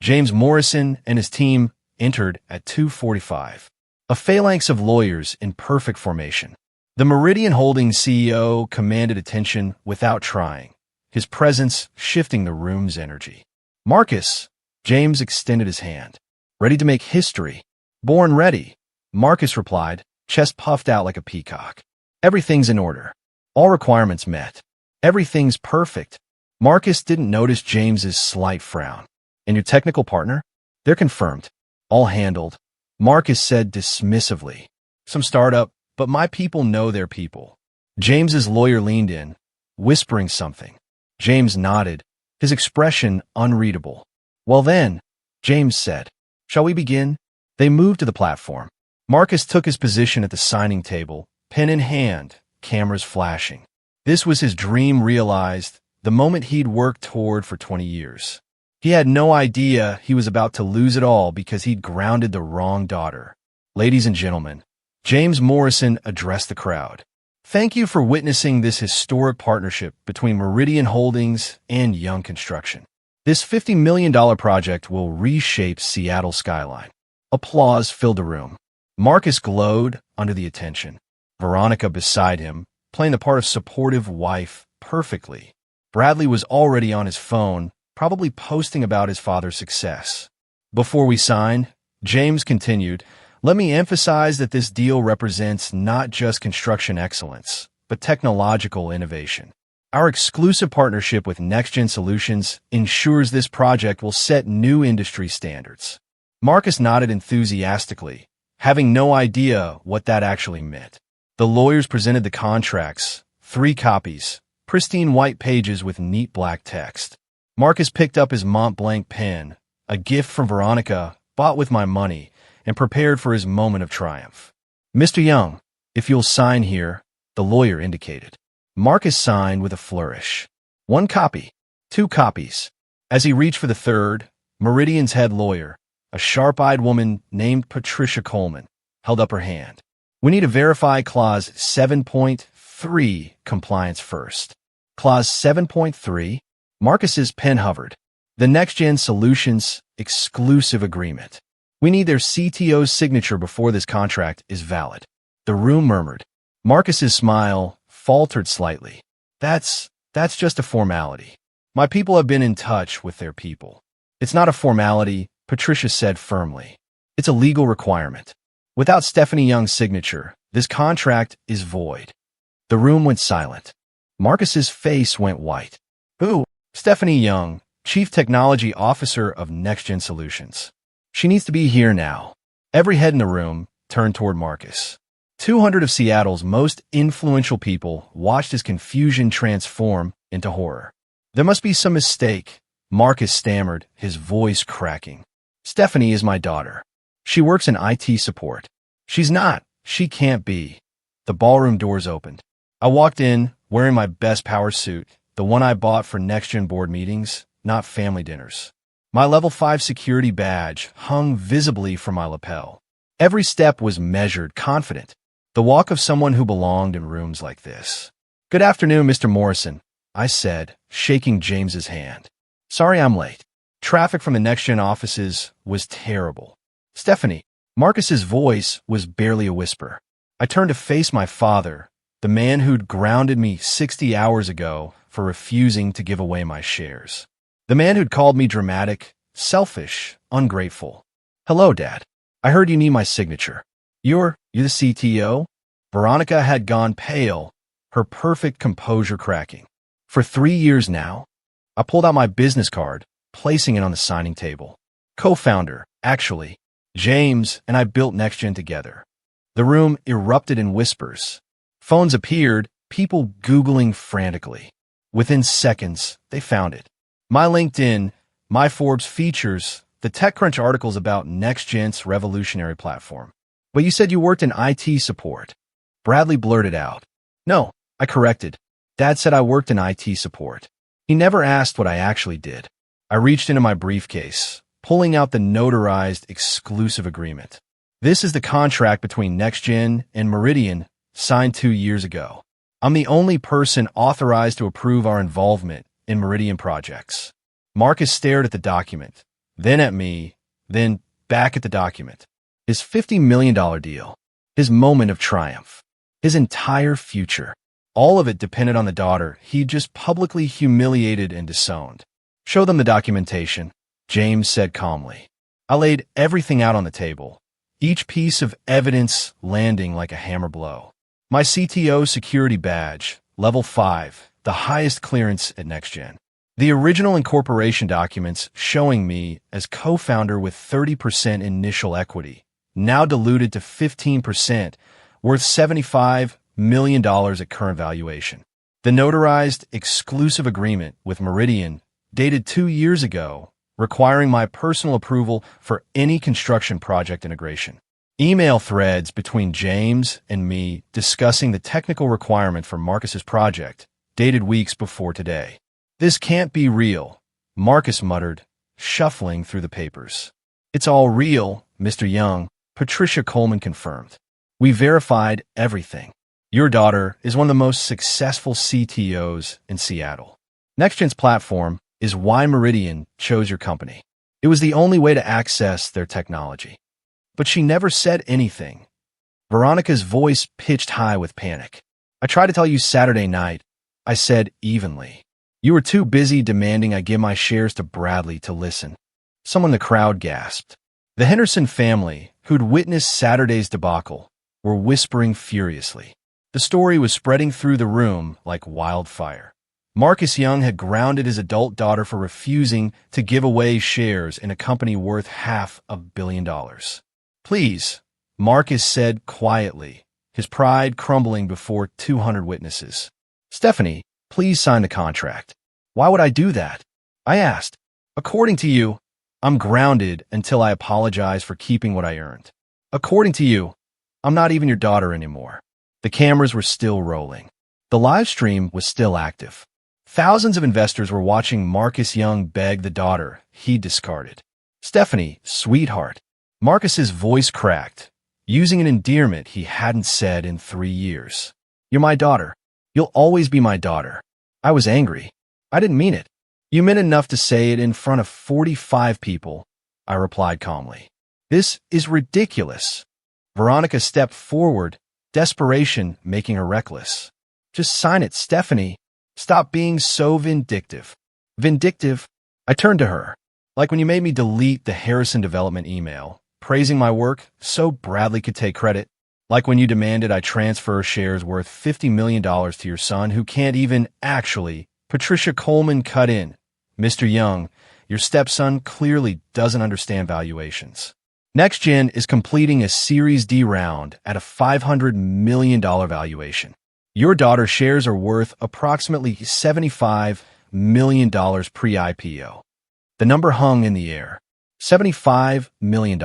James Morrison and his team entered at 2:45. A phalanx of lawyers in perfect formation. The Meridian Holdings CEO commanded attention without trying, his presence shifting the room's energy. Marcus, James extended his hand. Ready to make history. Born ready, Marcus replied, chest puffed out like a peacock. Everything's in order. All requirements met. Everything's perfect. Marcus didn't notice James's slight frown. And your technical partner? They're confirmed. All handled. Marcus said dismissively. Some startup, but my people know their people. James's lawyer leaned in, whispering something. James nodded, his expression unreadable. Well then, James said. Shall we begin? They moved to the platform. Marcus took his position at the signing table, pen in hand, cameras flashing. This was his dream realized, the moment he'd worked toward for 20 years. He had no idea he was about to lose it all because he'd grounded the wrong daughter. Ladies and gentlemen, James Morrison addressed the crowd. Thank you for witnessing this historic partnership between Meridian Holdings and Young Construction. This $50 million project will reshape Seattle's skyline. Applause filled the room. Marcus glowed under the attention. Veronica beside him, playing the part of supportive wife perfectly. Bradley was already on his phone, probably posting about his father's success. Before we sign, James continued, let me emphasize that this deal represents not just construction excellence, but technological innovation. Our exclusive partnership with NextGen Solutions ensures this project will set new industry standards. Marcus nodded enthusiastically, having no idea what that actually meant. The lawyers presented the contracts, 3 copies, pristine white pages with neat black text. Marcus picked up his Mont Blanc pen, a gift from Veronica, bought with my money, and prepared for his moment of triumph. Mr. Young, if you'll sign here, the lawyer indicated. Marcus signed with a flourish. 1 copy, 2 copies. As he reached for the third, Meridian's head lawyer, a sharp-eyed woman named Patricia Coleman, held up her hand. We need to verify Clause 7.3 compliance first. Clause 7.3? Marcus's pen hovered. The NextGen Solutions exclusive agreement. We need their CTO's signature before this contract is valid. The room murmured. Marcus's smile faltered slightly. That's just a formality. My people have been in touch with their people. It's not a formality, Patricia said firmly. It's a legal requirement. Without Stephanie Young's signature, this contract is void. The room went silent. Marcus's face went white. Who? Stephanie Young, Chief Technology Officer of NextGen Solutions. She needs to be here now. Every head in the room turned toward Marcus. 200 of Seattle's most influential people watched his confusion transform into horror. There must be some mistake, Marcus stammered, his voice cracking. Stephanie is my daughter. She works in IT support. She's not. She can't be. The ballroom doors opened. I walked in, wearing my best power suit, the one I bought for NextGen board meetings, not family dinners. My level 5 security badge hung visibly from my lapel. Every step was measured, confident. The walk of someone who belonged in rooms like this. Good afternoon, Mr. Morrison, I said, shaking James's hand. Sorry I'm late. Traffic from the NextGen offices was terrible. Stephanie, Marcus's voice was barely a whisper. I turned to face my father, The man who'd grounded me 60 hours ago for refusing to give away my shares. The man who'd called me dramatic, selfish, ungrateful. Hello, Dad. I heard you need my signature. You're the CTO? Veronica had gone pale, her perfect composure cracking. For 3 years now, I pulled out my business card, placing it on the signing table. Co-founder, actually. James and I built NextGen together. The room erupted in whispers. Phones appeared, people Googling frantically. Within seconds, they found it. My LinkedIn, my Forbes features, the TechCrunch articles about NextGen's revolutionary platform. But you said you worked in IT support. Bradley blurted out. No, I corrected. Dad said I worked in IT support. He never asked what I actually did. I reached into my briefcase, pulling out the notarized exclusive agreement. This is the contract between NextGen and Meridian, signed 2 years ago. I'm the only person authorized to approve our involvement in Meridian projects. Marcus stared at the document, then at me, then back at the document. His $50 million deal, his moment of triumph, his entire future. All of it depended on the daughter he'd just publicly humiliated and disowned. Show them the documentation, James said calmly. I laid everything out on the table, each piece of evidence landing like a hammer blow. My CTO security badge, level 5, the highest clearance at NextGen. The original incorporation documents showing me as co-founder with 30% initial equity, now diluted to 15%, worth $75 million at current valuation. The notarized exclusive agreement with Meridian, dated 2 years ago, requiring my personal approval for any construction project integration. Email threads between James and me discussing the technical requirement for Marcus's project, dated weeks before today. This can't be real, Marcus muttered, shuffling through the papers. It's all real, Mr. Young, Patricia Coleman confirmed. We verified everything. Your daughter is one of the most successful CTOs in Seattle. NextGen's platform is why Meridian chose your company. It was the only way to access their technology. But she never said anything. Veronica's voice pitched high with panic. I tried to tell you Saturday night, I said evenly. You were too busy demanding I give my shares to Bradley to listen. Someone in the crowd gasped. The Henderson family, who'd witnessed Saturday's debacle, were whispering furiously. The story was spreading through the room like wildfire. Marcus Young had grounded his adult daughter for refusing to give away shares in a company worth $500 million. Please, Marcus said quietly, his pride crumbling before 200 witnesses. Stephanie, please sign the contract. Why would I do that? I asked. According to you, I'm grounded until I apologize for keeping what I earned. According to you, I'm not even your daughter anymore. The cameras were still rolling. The live stream was still active. Thousands of investors were watching Marcus Young beg the daughter he discarded. Stephanie, sweetheart. Marcus's voice cracked, using an endearment he hadn't said in 3 years. You're my daughter. You'll always be my daughter. I was angry. I didn't mean it. You meant enough to say it in front of 45 people, I replied calmly. This is ridiculous. Veronica stepped forward, desperation making her reckless. Just sign it, Stephanie. Stop being so vindictive. Vindictive? I turned to her. Like when you made me delete the Harrison development email, praising my work so Bradley could take credit. Like when you demanded I transfer shares worth $50 million to your son who can't even actually. Patricia Coleman cut in. Mr. Young, your stepson clearly doesn't understand valuations. NextGen is completing a Series D round at a $500 million valuation. Your daughter's shares are worth approximately $75 million pre-IPO. The number hung in the air. $75 million.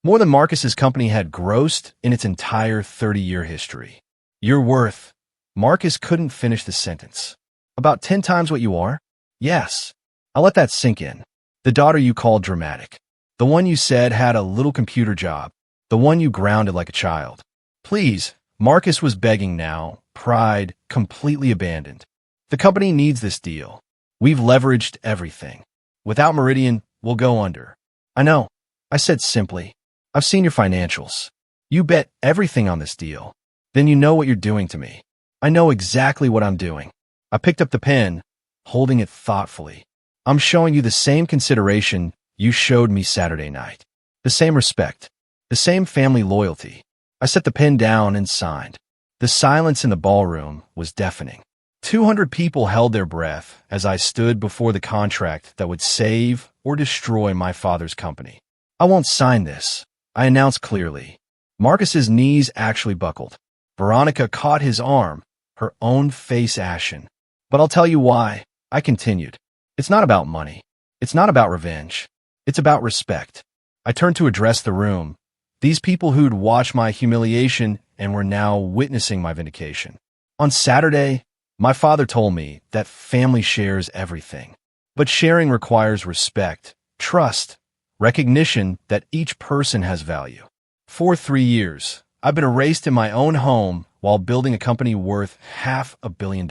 More than Marcus's company had grossed in its entire 30-year history. You're worth. Marcus couldn't finish the sentence. About 10 times what you are? Yes. I'll let that sink in. The daughter you called dramatic. The one you said had a little computer job. The one you grounded like a child. Please, Marcus was begging now, pride completely abandoned. The company needs this deal. We've leveraged everything. Without Meridian, we'll go under. I know. I said simply. I've seen your financials. You bet everything on this deal. then you know what you're doing to me. I know exactly what I'm doing. I picked up the pen, holding it thoughtfully. I'm showing you the same consideration you showed me Saturday night. The same respect. The same family loyalty. I set the pen down and signed. The silence in the ballroom was deafening. 200 people held their breath as I stood before the contract that would save or destroy my father's company. I won't sign this, I announced clearly. Marcus's knees actually buckled. Veronica caught his arm, her own face ashen. But I'll tell you why, I continued. It's not about money. It's not about revenge. It's about respect. I turned to address the room. These people who'd watched my humiliation and were now witnessing my vindication. On Saturday, my father told me that family shares everything. But sharing requires respect, trust, recognition that each person has value. For 3 years, I've been erased in my own home while building a company worth $500 million.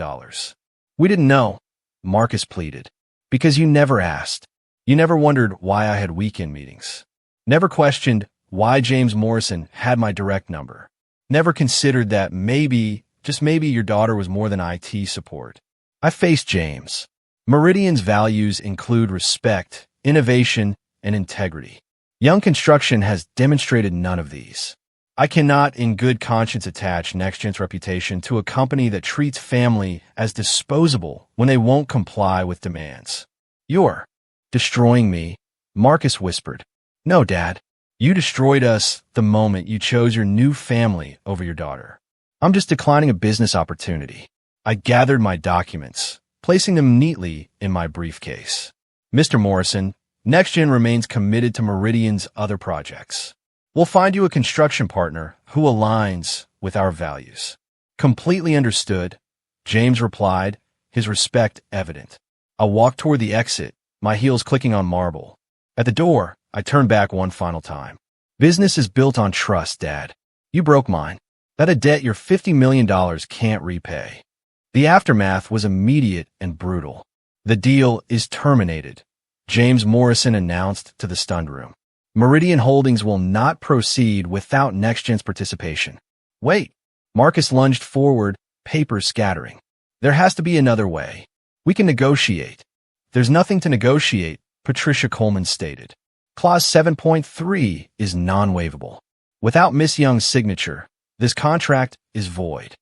We didn't know, Marcus pleaded, because you never asked. You never wondered why I had weekend meetings. Never questioned why James Morrison had my direct number. Never considered that maybe, just maybe, your daughter was more than IT support. I faced James. Meridian's values include respect, innovation, and integrity. Young Construction has demonstrated none of these. I cannot in good conscience attach NextGen's reputation to a company that treats family as disposable when they won't comply with demands. You're destroying me, Marcus whispered. No, Dad. You destroyed us the moment you chose your new family over your daughter. I'm just declining a business opportunity. I gathered my documents, placing them neatly in my briefcase. Mr. Morrison, NextGen remains committed to Meridian's other projects. We'll find you a construction partner who aligns with our values. Completely understood, James replied, his respect evident. I walked toward the exit, my heels clicking on marble. At the door, I turned back one final time. Business is built on trust, Dad. You broke mine. That a debt your $50 million can't repay. The aftermath was immediate and brutal. The deal is terminated, James Morrison announced to the stunned room. Meridian Holdings will not proceed without NextGen's participation. Wait, Marcus lunged forward, papers scattering. There has to be another way. We can negotiate. There's nothing to negotiate, Patricia Coleman stated. Clause 7.3 is non-waivable. Without Miss Young's signature, this contract is void.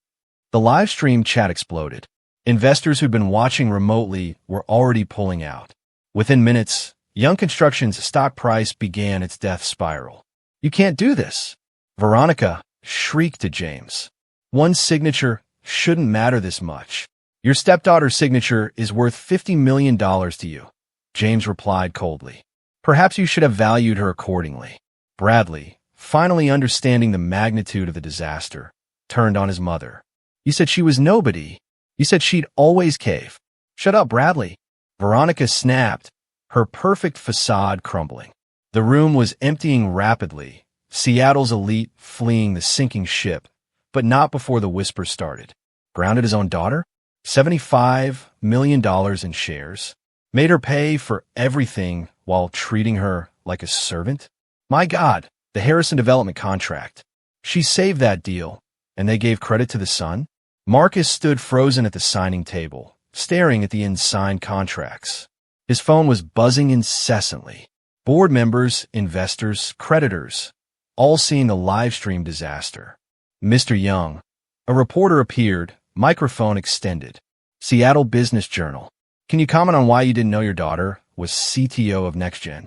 The live stream chat exploded. Investors who'd been watching remotely were already pulling out. Within minutes, Young Construction's stock price began its death spiral. You can't do this, Veronica shrieked to James. One signature shouldn't matter this much. Your stepdaughter's signature is worth $50 million to you, James replied coldly. Perhaps you should have valued her accordingly. Bradley, finally understanding the magnitude of the disaster, turned on his mother. You said she was nobody. You said she'd always cave. Shut up, Bradley. Veronica snapped, her perfect facade crumbling. The room was emptying rapidly, Seattle's elite fleeing the sinking ship, but not before the whisper started. Grounded his own daughter? $75 million in shares? Made her pay for everything while treating her like a servant? My God, the Harrison development contract. She saved that deal, and they gave credit to the son? Marcus stood frozen at the signing table, staring at the unsigned contracts. His phone was buzzing incessantly. Board members, investors, creditors, all seeing the live stream disaster. Mr. Young, a reporter appeared, microphone extended. Seattle Business Journal. Can you comment on why you didn't know your daughter was CTO of NextGen?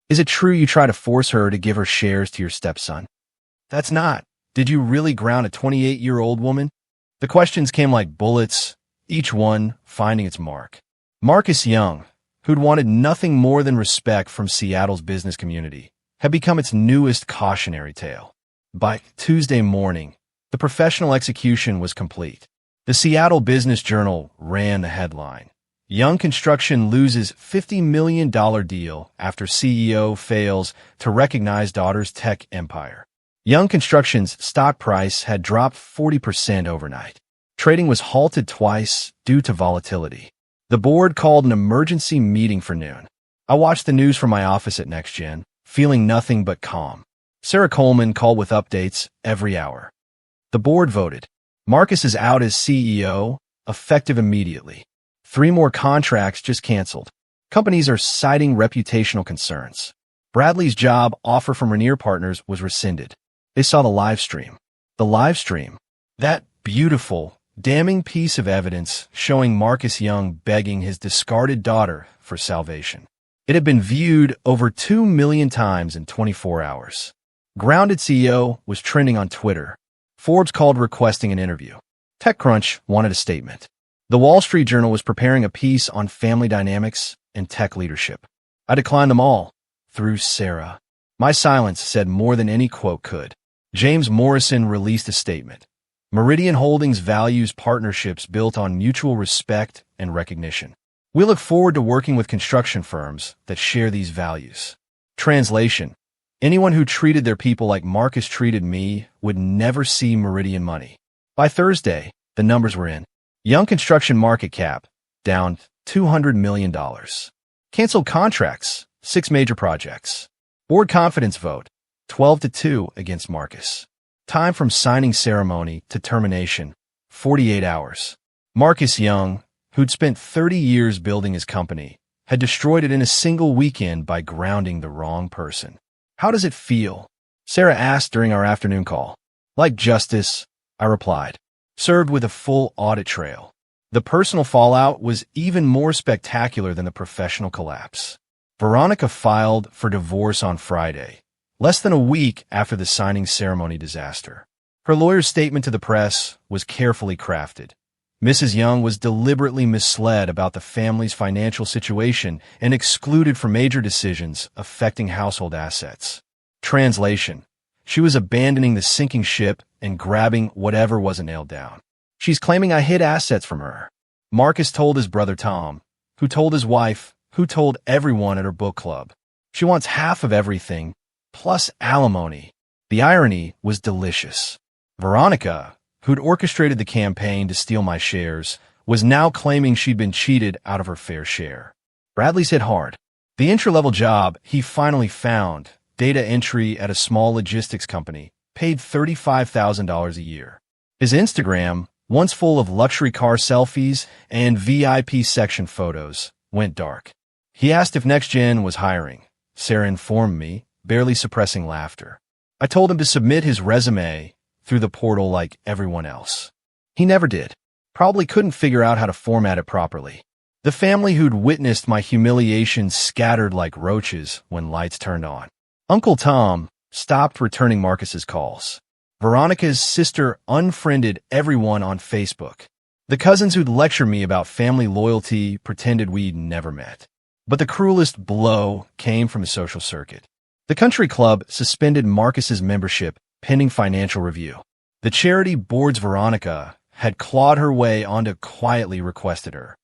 Is it true you try to force her to give her shares to your stepson? That's not. Did you really ground a 28-year-old woman? The questions came like bullets, each one finding its mark. Marcus Young, who'd wanted nothing more than respect from Seattle's business community, had become its newest cautionary tale. By Tuesday morning, the professional execution was complete. The Seattle Business Journal ran the headline. Young Construction loses $50 million deal after CEO fails to recognize daughter's tech empire. Young Construction's stock price had dropped 40% overnight. Trading was halted twice due to volatility. The board called an emergency meeting for noon. I watched the news from my office at NextGen, feeling nothing but calm. Sarah Coleman called with updates every hour. The board voted. Marcus is out as CEO, effective immediately. 3 more contracts just canceled. Companies are citing reputational concerns. Bradley's job offer from Rainier Partners was rescinded. They saw the live stream. The live stream. That beautiful, damning piece of evidence showing Marcus Young begging his discarded daughter for salvation. It had been viewed over 2 million times in 24 hours. Grounded CEO was trending on Twitter. Forbes called requesting an interview. TechCrunch wanted a statement. The Wall Street Journal was preparing a piece on family dynamics and tech leadership. I declined them all, through Sarah. My silence said more than any quote could. James Morrison released a statement. Meridian Holdings values partnerships built on mutual respect and recognition. We look forward to working with construction firms that share these values. Translation: anyone who treated their people like Marcus treated me would never see Meridian money. By Thursday, the numbers were in. Young construction market cap, down $200 million. Canceled contracts, 6 major projects. Board confidence vote, 12-2 against Marcus. Time from signing ceremony to termination, 48 hours. Marcus Young, who'd spent 30 years building his company, had destroyed it in a single weekend by grounding the wrong person. How does it feel? Sarah asked during our afternoon call. Like justice, I replied, served with a full audit trail. The personal fallout was even more spectacular than the professional collapse. Veronica filed for divorce on Friday, less than a week after the signing ceremony disaster. Her lawyer's statement to the press was carefully crafted. Mrs. Young was deliberately misled about the family's financial situation and excluded from major decisions affecting household assets. Translation: she was abandoning the sinking ship and grabbing whatever wasn't nailed down. She's claiming I hid assets from her. Marcus told his brother Tom, who told his wife, who told everyone at her book club. She wants half of everything, plus alimony. The irony was delicious. Veronica, who'd orchestrated the campaign to steal my shares, was now claiming she'd been cheated out of her fair share. Bradley's hit hard. The entry-level job he finally found, data entry at a small logistics company, paid $35,000 a year. His Instagram, once full of luxury car selfies and VIP section photos, went dark. He asked if NextGen was hiring. Sarah informed me, barely suppressing laughter. I told him to submit his resume through the portal like everyone else. He never did. Probably couldn't figure out how to format it properly. The family who'd witnessed my humiliation scattered like roaches when lights turned on. Uncle Tom stopped returning Marcus's calls. Veronica's sister unfriended everyone on Facebook. The cousins who'd lecture me about family loyalty pretended we'd never met. But the cruelest blow came from the social circuit. The country club suspended Marcus's membership pending financial review. The charity board's Veronica had clawed her way onto quietly requested her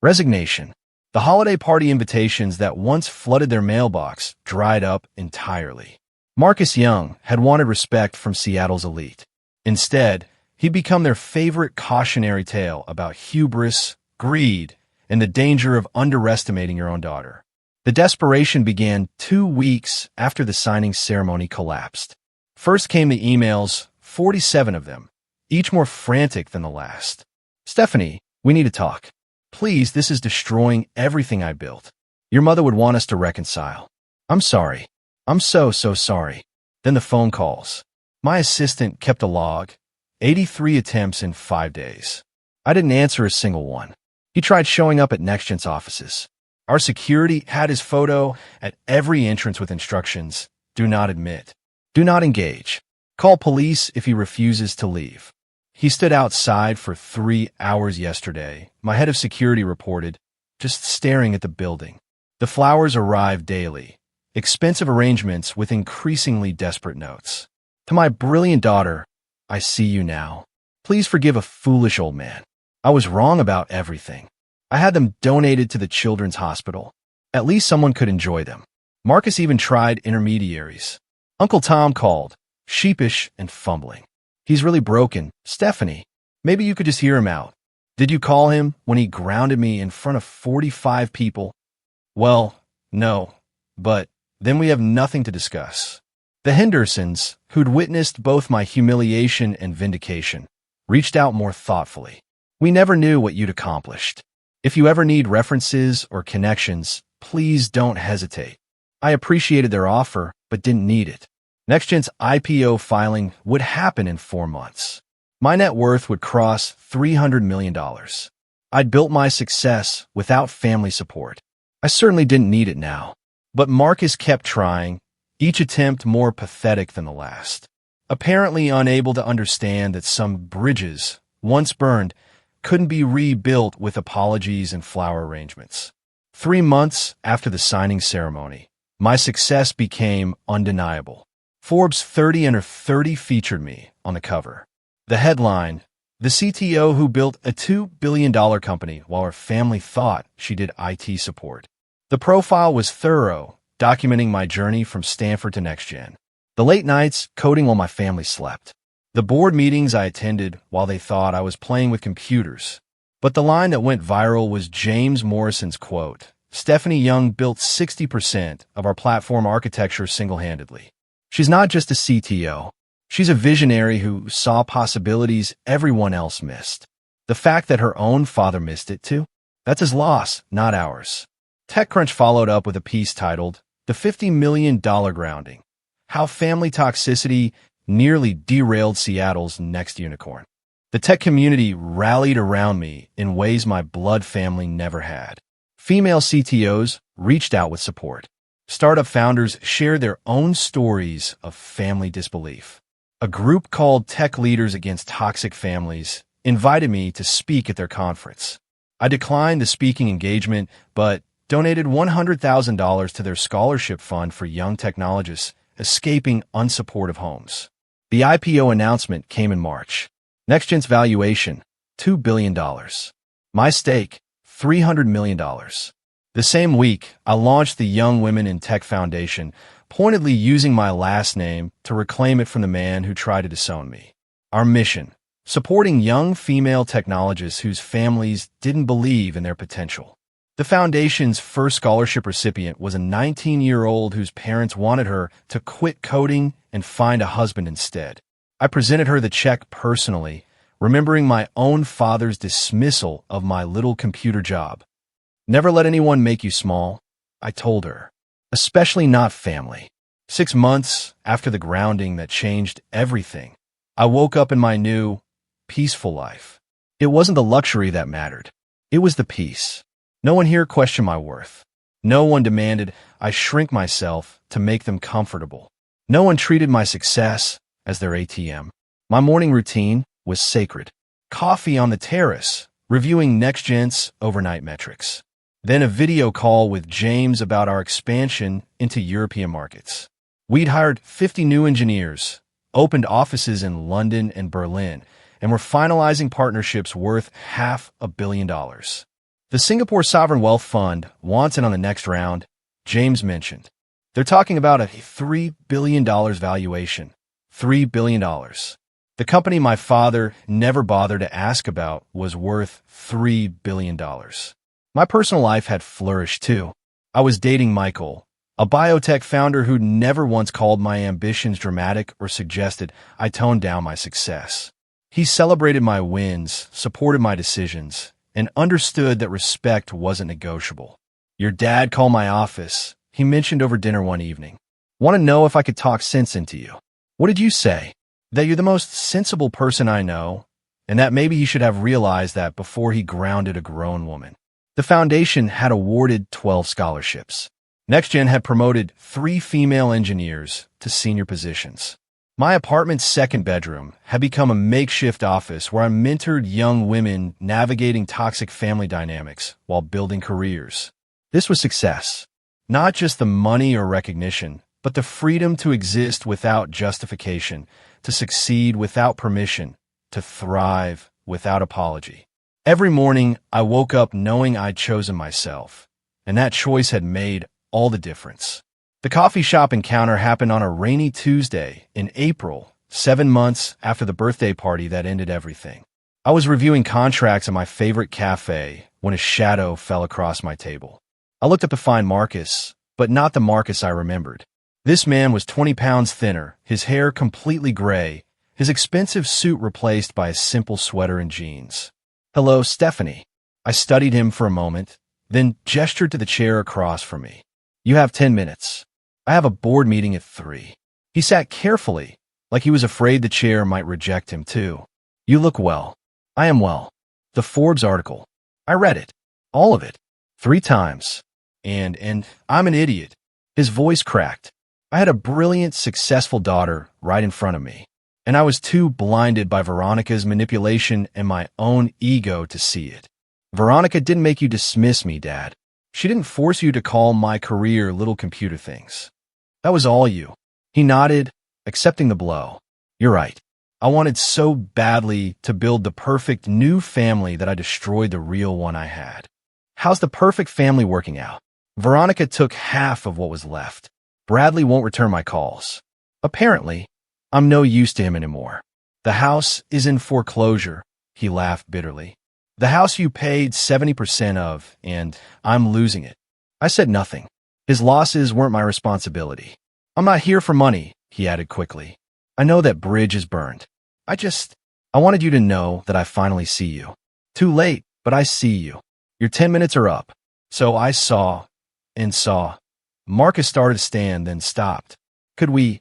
resignation. The holiday party invitations that once flooded their mailbox dried up entirely. Marcus Young had wanted respect from Seattle's elite. Instead, he'd become their favorite cautionary tale about hubris, greed, and the danger of underestimating your own daughter. The desperation began 2 weeks after the signing ceremony collapsed. First came the emails, 47 of them, each more frantic than the last. Stephanie, we need to talk. Please, this is destroying everything I built. Your mother would want us to reconcile. I'm sorry. I'm so sorry. Then the phone calls. My assistant kept a log. 83 attempts in 5 days. I didn't answer a single one. He tried showing up at NextGen's offices. Our security had his photo at every entrance with instructions. Do not admit. Do not engage. Call police if he refuses to leave. He stood outside for 3 hours yesterday, my head of security reported, just staring at the building. The flowers arrived daily. Expensive arrangements with increasingly desperate notes. To my brilliant daughter, I see you now. Please forgive a foolish old man. I was wrong about everything. I had them donated to the children's hospital. At least someone could enjoy them. Marcus even tried intermediaries. Uncle Tom called, sheepish and fumbling. He's really broken. Stephanie, maybe you could just hear him out. Did you call him when he grounded me in front of 45 people? Well, no, but then we have nothing to discuss. The Hendersons, who'd witnessed both my humiliation and vindication, reached out more thoughtfully. We never knew what you'd accomplished. If you ever need references or connections, please don't hesitate. I appreciated their offer, but didn't need it. NextGen's IPO filing would happen in 4 months. My net worth would cross $300 million. I'd built my success without family support. I certainly didn't need it now. But Marcus kept trying, each attempt more pathetic than the last. Apparently unable to understand that some bridges, once burned, couldn't be rebuilt with apologies and flower arrangements. 3 months after the signing ceremony, my success became undeniable. Forbes 30 Under 30 featured me on the cover. The headline, "The CTO who built a $2 billion company while her family thought she did IT support." The profile was thorough, documenting my journey from Stanford to NextGen. The late nights coding while my family slept. The board meetings I attended while they thought I was playing with computers. But the line that went viral was James Morrison's quote, "Stephanie Young built 60% of our platform architecture single-handedly." She's not just a CTO. She's a visionary who saw possibilities everyone else missed. The fact that her own father missed it too? That's his loss, not ours. TechCrunch followed up with a piece titled, "The $50 million Grounding: How Family Toxicity Nearly Derailed Seattle's Next Unicorn." The tech community rallied around me in ways my blood family never had. Female CTOs reached out with support. Startup founders shared their own stories of family disbelief. A group called Tech Leaders Against Toxic Families invited me to speak at their conference. I declined the speaking engagement, but donated $100,000 to their scholarship fund for young technologists escaping unsupportive homes. The IPO announcement came in March. NextGen's valuation, $2 billion. My stake, $300 million. The same week, I launched the Young Women in Tech Foundation, pointedly using my last name to reclaim it from the man who tried to disown me. Our mission, supporting young female technologists whose families didn't believe in their potential. The foundation's first scholarship recipient was a 19-year-old whose parents wanted her to quit coding and find a husband instead. I presented her the check personally, remembering my own father's dismissal of my little computer job. "Never let anyone make you small," I told her. "Especially not family." 6 months after the grounding that changed everything, I woke up in my new, peaceful life. It wasn't the luxury that mattered. It was the peace. No one here questioned my worth. No one demanded I shrink myself to make them comfortable. No one treated my success as their ATM. My morning routine was sacred. Coffee on the terrace, reviewing NextGen's overnight metrics. Then a video call with James about our expansion into European markets. We'd hired 50 new engineers, opened offices in London and Berlin, and were finalizing partnerships worth $500 million. The Singapore Sovereign Wealth Fund wants in on the next round, James mentioned. They're talking about a $3 billion valuation. $3 billion. The company my father never bothered to ask about was worth $3 billion. My personal life had flourished too. I was dating Michael, a biotech founder who never once called my ambitions dramatic or suggested I tone down my success. He celebrated my wins, supported my decisions, and understood that respect wasn't negotiable. "Your dad called my office," he mentioned over dinner one evening. "Want to know if I could talk sense into you." "What did you say?" "That you're the most sensible person I know, and that maybe he should have realized that before he grounded a grown woman." The foundation had awarded 12 scholarships. NextGen had promoted 3 female engineers to senior positions. My apartment's second bedroom had become a makeshift office where I mentored young women navigating toxic family dynamics while building careers. This was success. Not just the money or recognition, but the freedom to exist without justification, to succeed without permission, to thrive without apology. Every morning, I woke up knowing I'd chosen myself, and that choice had made all the difference. The coffee shop encounter happened on a rainy Tuesday in April, 7 months after the birthday party that ended everything. I was reviewing contracts at my favorite cafe when a shadow fell across my table. I looked up to find Marcus, but not the Marcus I remembered. This man was 20 pounds thinner, his hair completely gray, his expensive suit replaced by a simple sweater and jeans. "Hello, Stephanie." I studied him for a moment, then gestured to the chair across from me. "You have 10 minutes. I have a board meeting at 3. He sat carefully, like he was afraid the chair might reject him too. "You look well." "I am well." The Forbes article. I read it. All of it. 3 times. And I'm an idiot. His voice cracked. I had a brilliant, successful daughter right in front of me, and I was too blinded by Veronica's manipulation and my own ego to see it. "Veronica didn't make you dismiss me, Dad. She didn't force you to call my career little computer things. That was all you." He nodded, accepting the blow. "You're right. I wanted so badly to build the perfect new family that I destroyed the real one I had." "How's the perfect family working out?" "Veronica took half of what was left. Bradley won't return my calls. Apparently, I'm no use to him anymore. The house is in foreclosure." He laughed bitterly. "The house you paid 70% of, and I'm losing it." I said nothing. His losses weren't my responsibility. "I'm not here for money," he added quickly. "I know that bridge is burned. I wanted you to know that I finally see you. Too late, but I see you. Your 10 minutes are up." So I saw and saw. Marcus started to stand, then stopped. Could we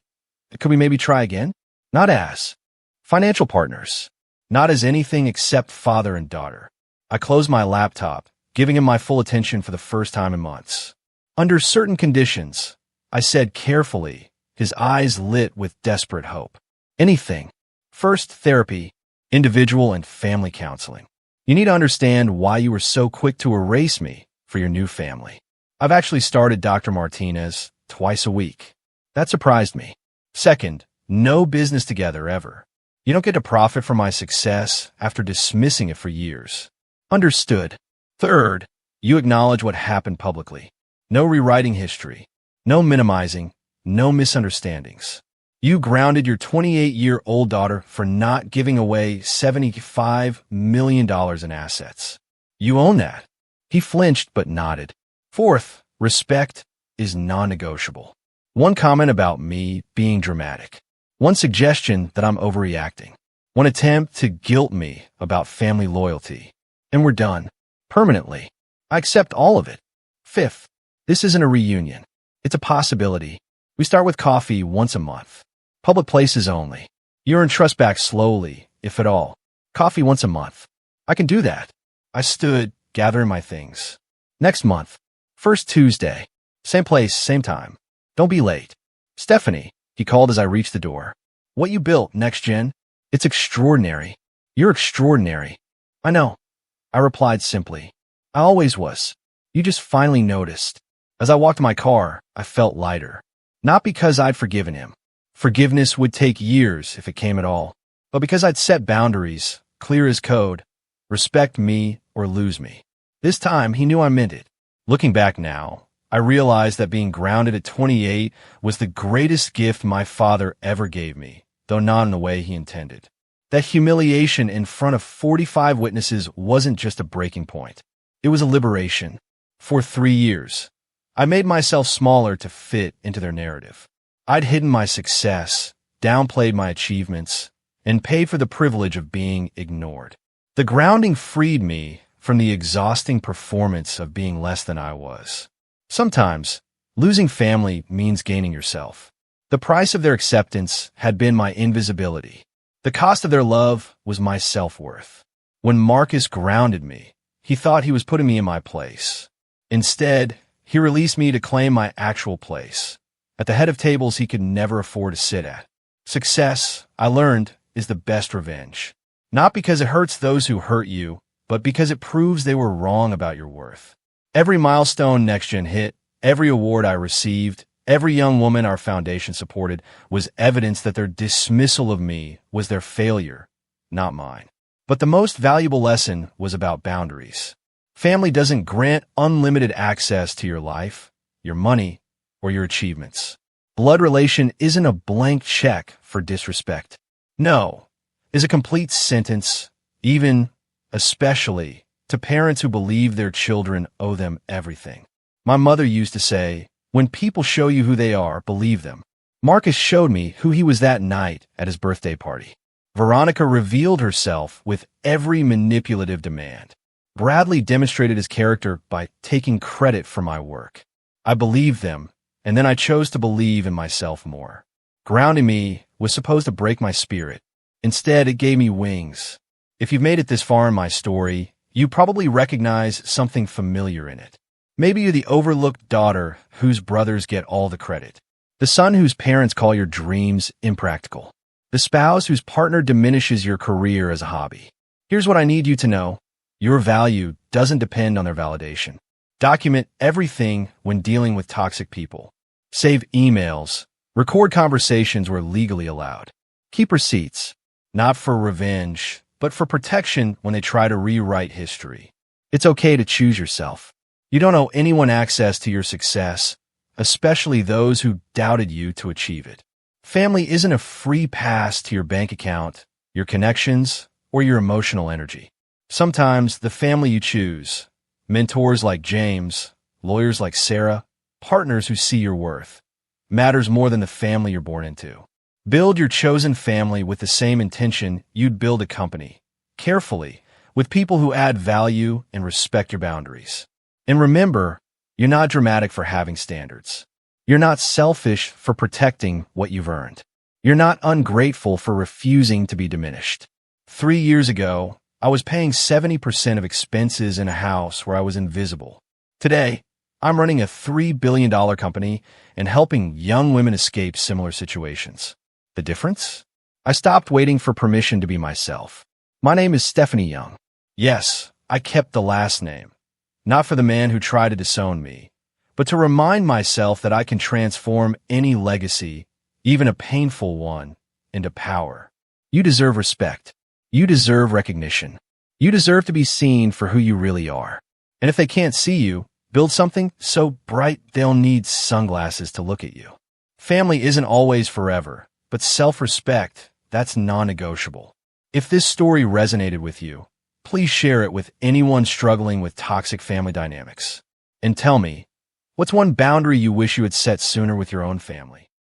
maybe try again? Not as financial partners. Not as anything except father and daughter." I closed my laptop, giving him my full attention for the first time in months. "Under certain conditions," I said carefully, his eyes lit with desperate hope. "Anything. First, therapy, individual and family counseling. You need to understand why you were so quick to erase me for your new family. I've actually started Dr. Martinez twice a week. That surprised me. Second, no business together ever. You don't get to profit from my success after dismissing it for years." Understood. Third, you acknowledge what happened publicly. No rewriting history. No minimizing. No misunderstandings. You grounded your 28-year-old daughter for not giving away $75 million in assets. You own that. He flinched but nodded. Fourth, respect is non-negotiable. One comment about me being dramatic. One suggestion that I'm overreacting. One attempt to guilt me about family loyalty. And we're done. Permanently. I accept all of it. Fifth, this isn't a reunion. It's a possibility. We start with coffee once a month. Public places only. You earn trust back slowly, if at all. Coffee once a month. I can do that. I stood, gathering my things. Next month. First Tuesday. Same place, same time. Don't be late. "Stephanie," he called as I reached the door. "What you built, Next Gen? It's extraordinary. You're extraordinary." "I know," I replied simply. "I always was. You just finally noticed." As I walked to my car, I felt lighter. Not because I'd forgiven him. Forgiveness would take years if it came at all. But because I'd set boundaries, clear as code. Respect me or lose me. This time, he knew I meant it. Looking back now, I realized that being grounded at 28 was the greatest gift my father ever gave me, though not in the way he intended. That humiliation in front of 45 witnesses wasn't just a breaking point. It was a liberation. For 3 years, I made myself smaller to fit into their narrative. I'd hidden my success, downplayed my achievements, and paid for the privilege of being ignored. The grounding freed me from the exhausting performance of being less than I was. Sometimes, losing family means gaining yourself. The price of their acceptance had been my invisibility. The cost of their love was my self-worth. When Marcus grounded me, he thought he was putting me in my place. Instead, he released me to claim my actual place, at the head of tables he could never afford to sit at. Success, I learned, is the best revenge. Not because it hurts those who hurt you, but because it proves they were wrong about your worth. Every milestone NextGen hit, every award I received, every young woman our foundation supported was evidence that their dismissal of me was their failure, not mine. But the most valuable lesson was about boundaries. Family doesn't grant unlimited access to your life, your money, or your achievements. Blood relation isn't a blank check for disrespect. No, is a complete sentence, even, especially, to parents who believe their children owe them everything. My mother used to say, When people show you who they are, believe them. Marcus showed me who he was that night at his birthday party. Veronica revealed herself with every manipulative demand. Bradley demonstrated his character by taking credit for my work. I believed them, and then I chose to believe in myself more. Grounding me was supposed to break my spirit. Instead, it gave me wings. If you've made it this far in my story, you probably recognize something familiar in it. Maybe you're the overlooked daughter whose brothers get all the credit. The son whose parents call your dreams impractical. The spouse whose partner diminishes your career as a hobby. Here's what I need you to know. Your value doesn't depend on their validation. Document everything when dealing with toxic people. Save emails. Record conversations where legally allowed. Keep receipts, not for revenge, but for protection when they try to rewrite history. It's okay to choose yourself. You don't owe anyone access to your success, especially those who doubted you to achieve it. Family isn't a free pass to your bank account, your connections, or your emotional energy. Sometimes the family you choose, mentors like James, lawyers like Sarah, partners who see your worth, matters more than the family you're born into. Build your chosen family with the same intention you'd build a company, carefully, with people who add value and respect your boundaries. And remember, you're not dramatic for having standards. You're not selfish for protecting what you've earned. You're not ungrateful for refusing to be diminished. 3 years ago, I was paying 70% of expenses in a house where I was invisible. Today, I'm running a $3 billion company and helping young women escape similar situations. The difference? I stopped waiting for permission to be myself. My name is Stephanie Young. Yes, I kept the last name. Not for the man who tried to disown me, but to remind myself that I can transform any legacy, even a painful one, into power. You deserve respect. You deserve recognition. You deserve to be seen for who you really are. And if they can't see you, build something so bright they'll need sunglasses to look at you. Family isn't always forever, but self-respect, that's non-negotiable. If this story resonated with you, please share it with anyone struggling with toxic family dynamics. And tell me, what's one boundary you wish you had set sooner with your own family?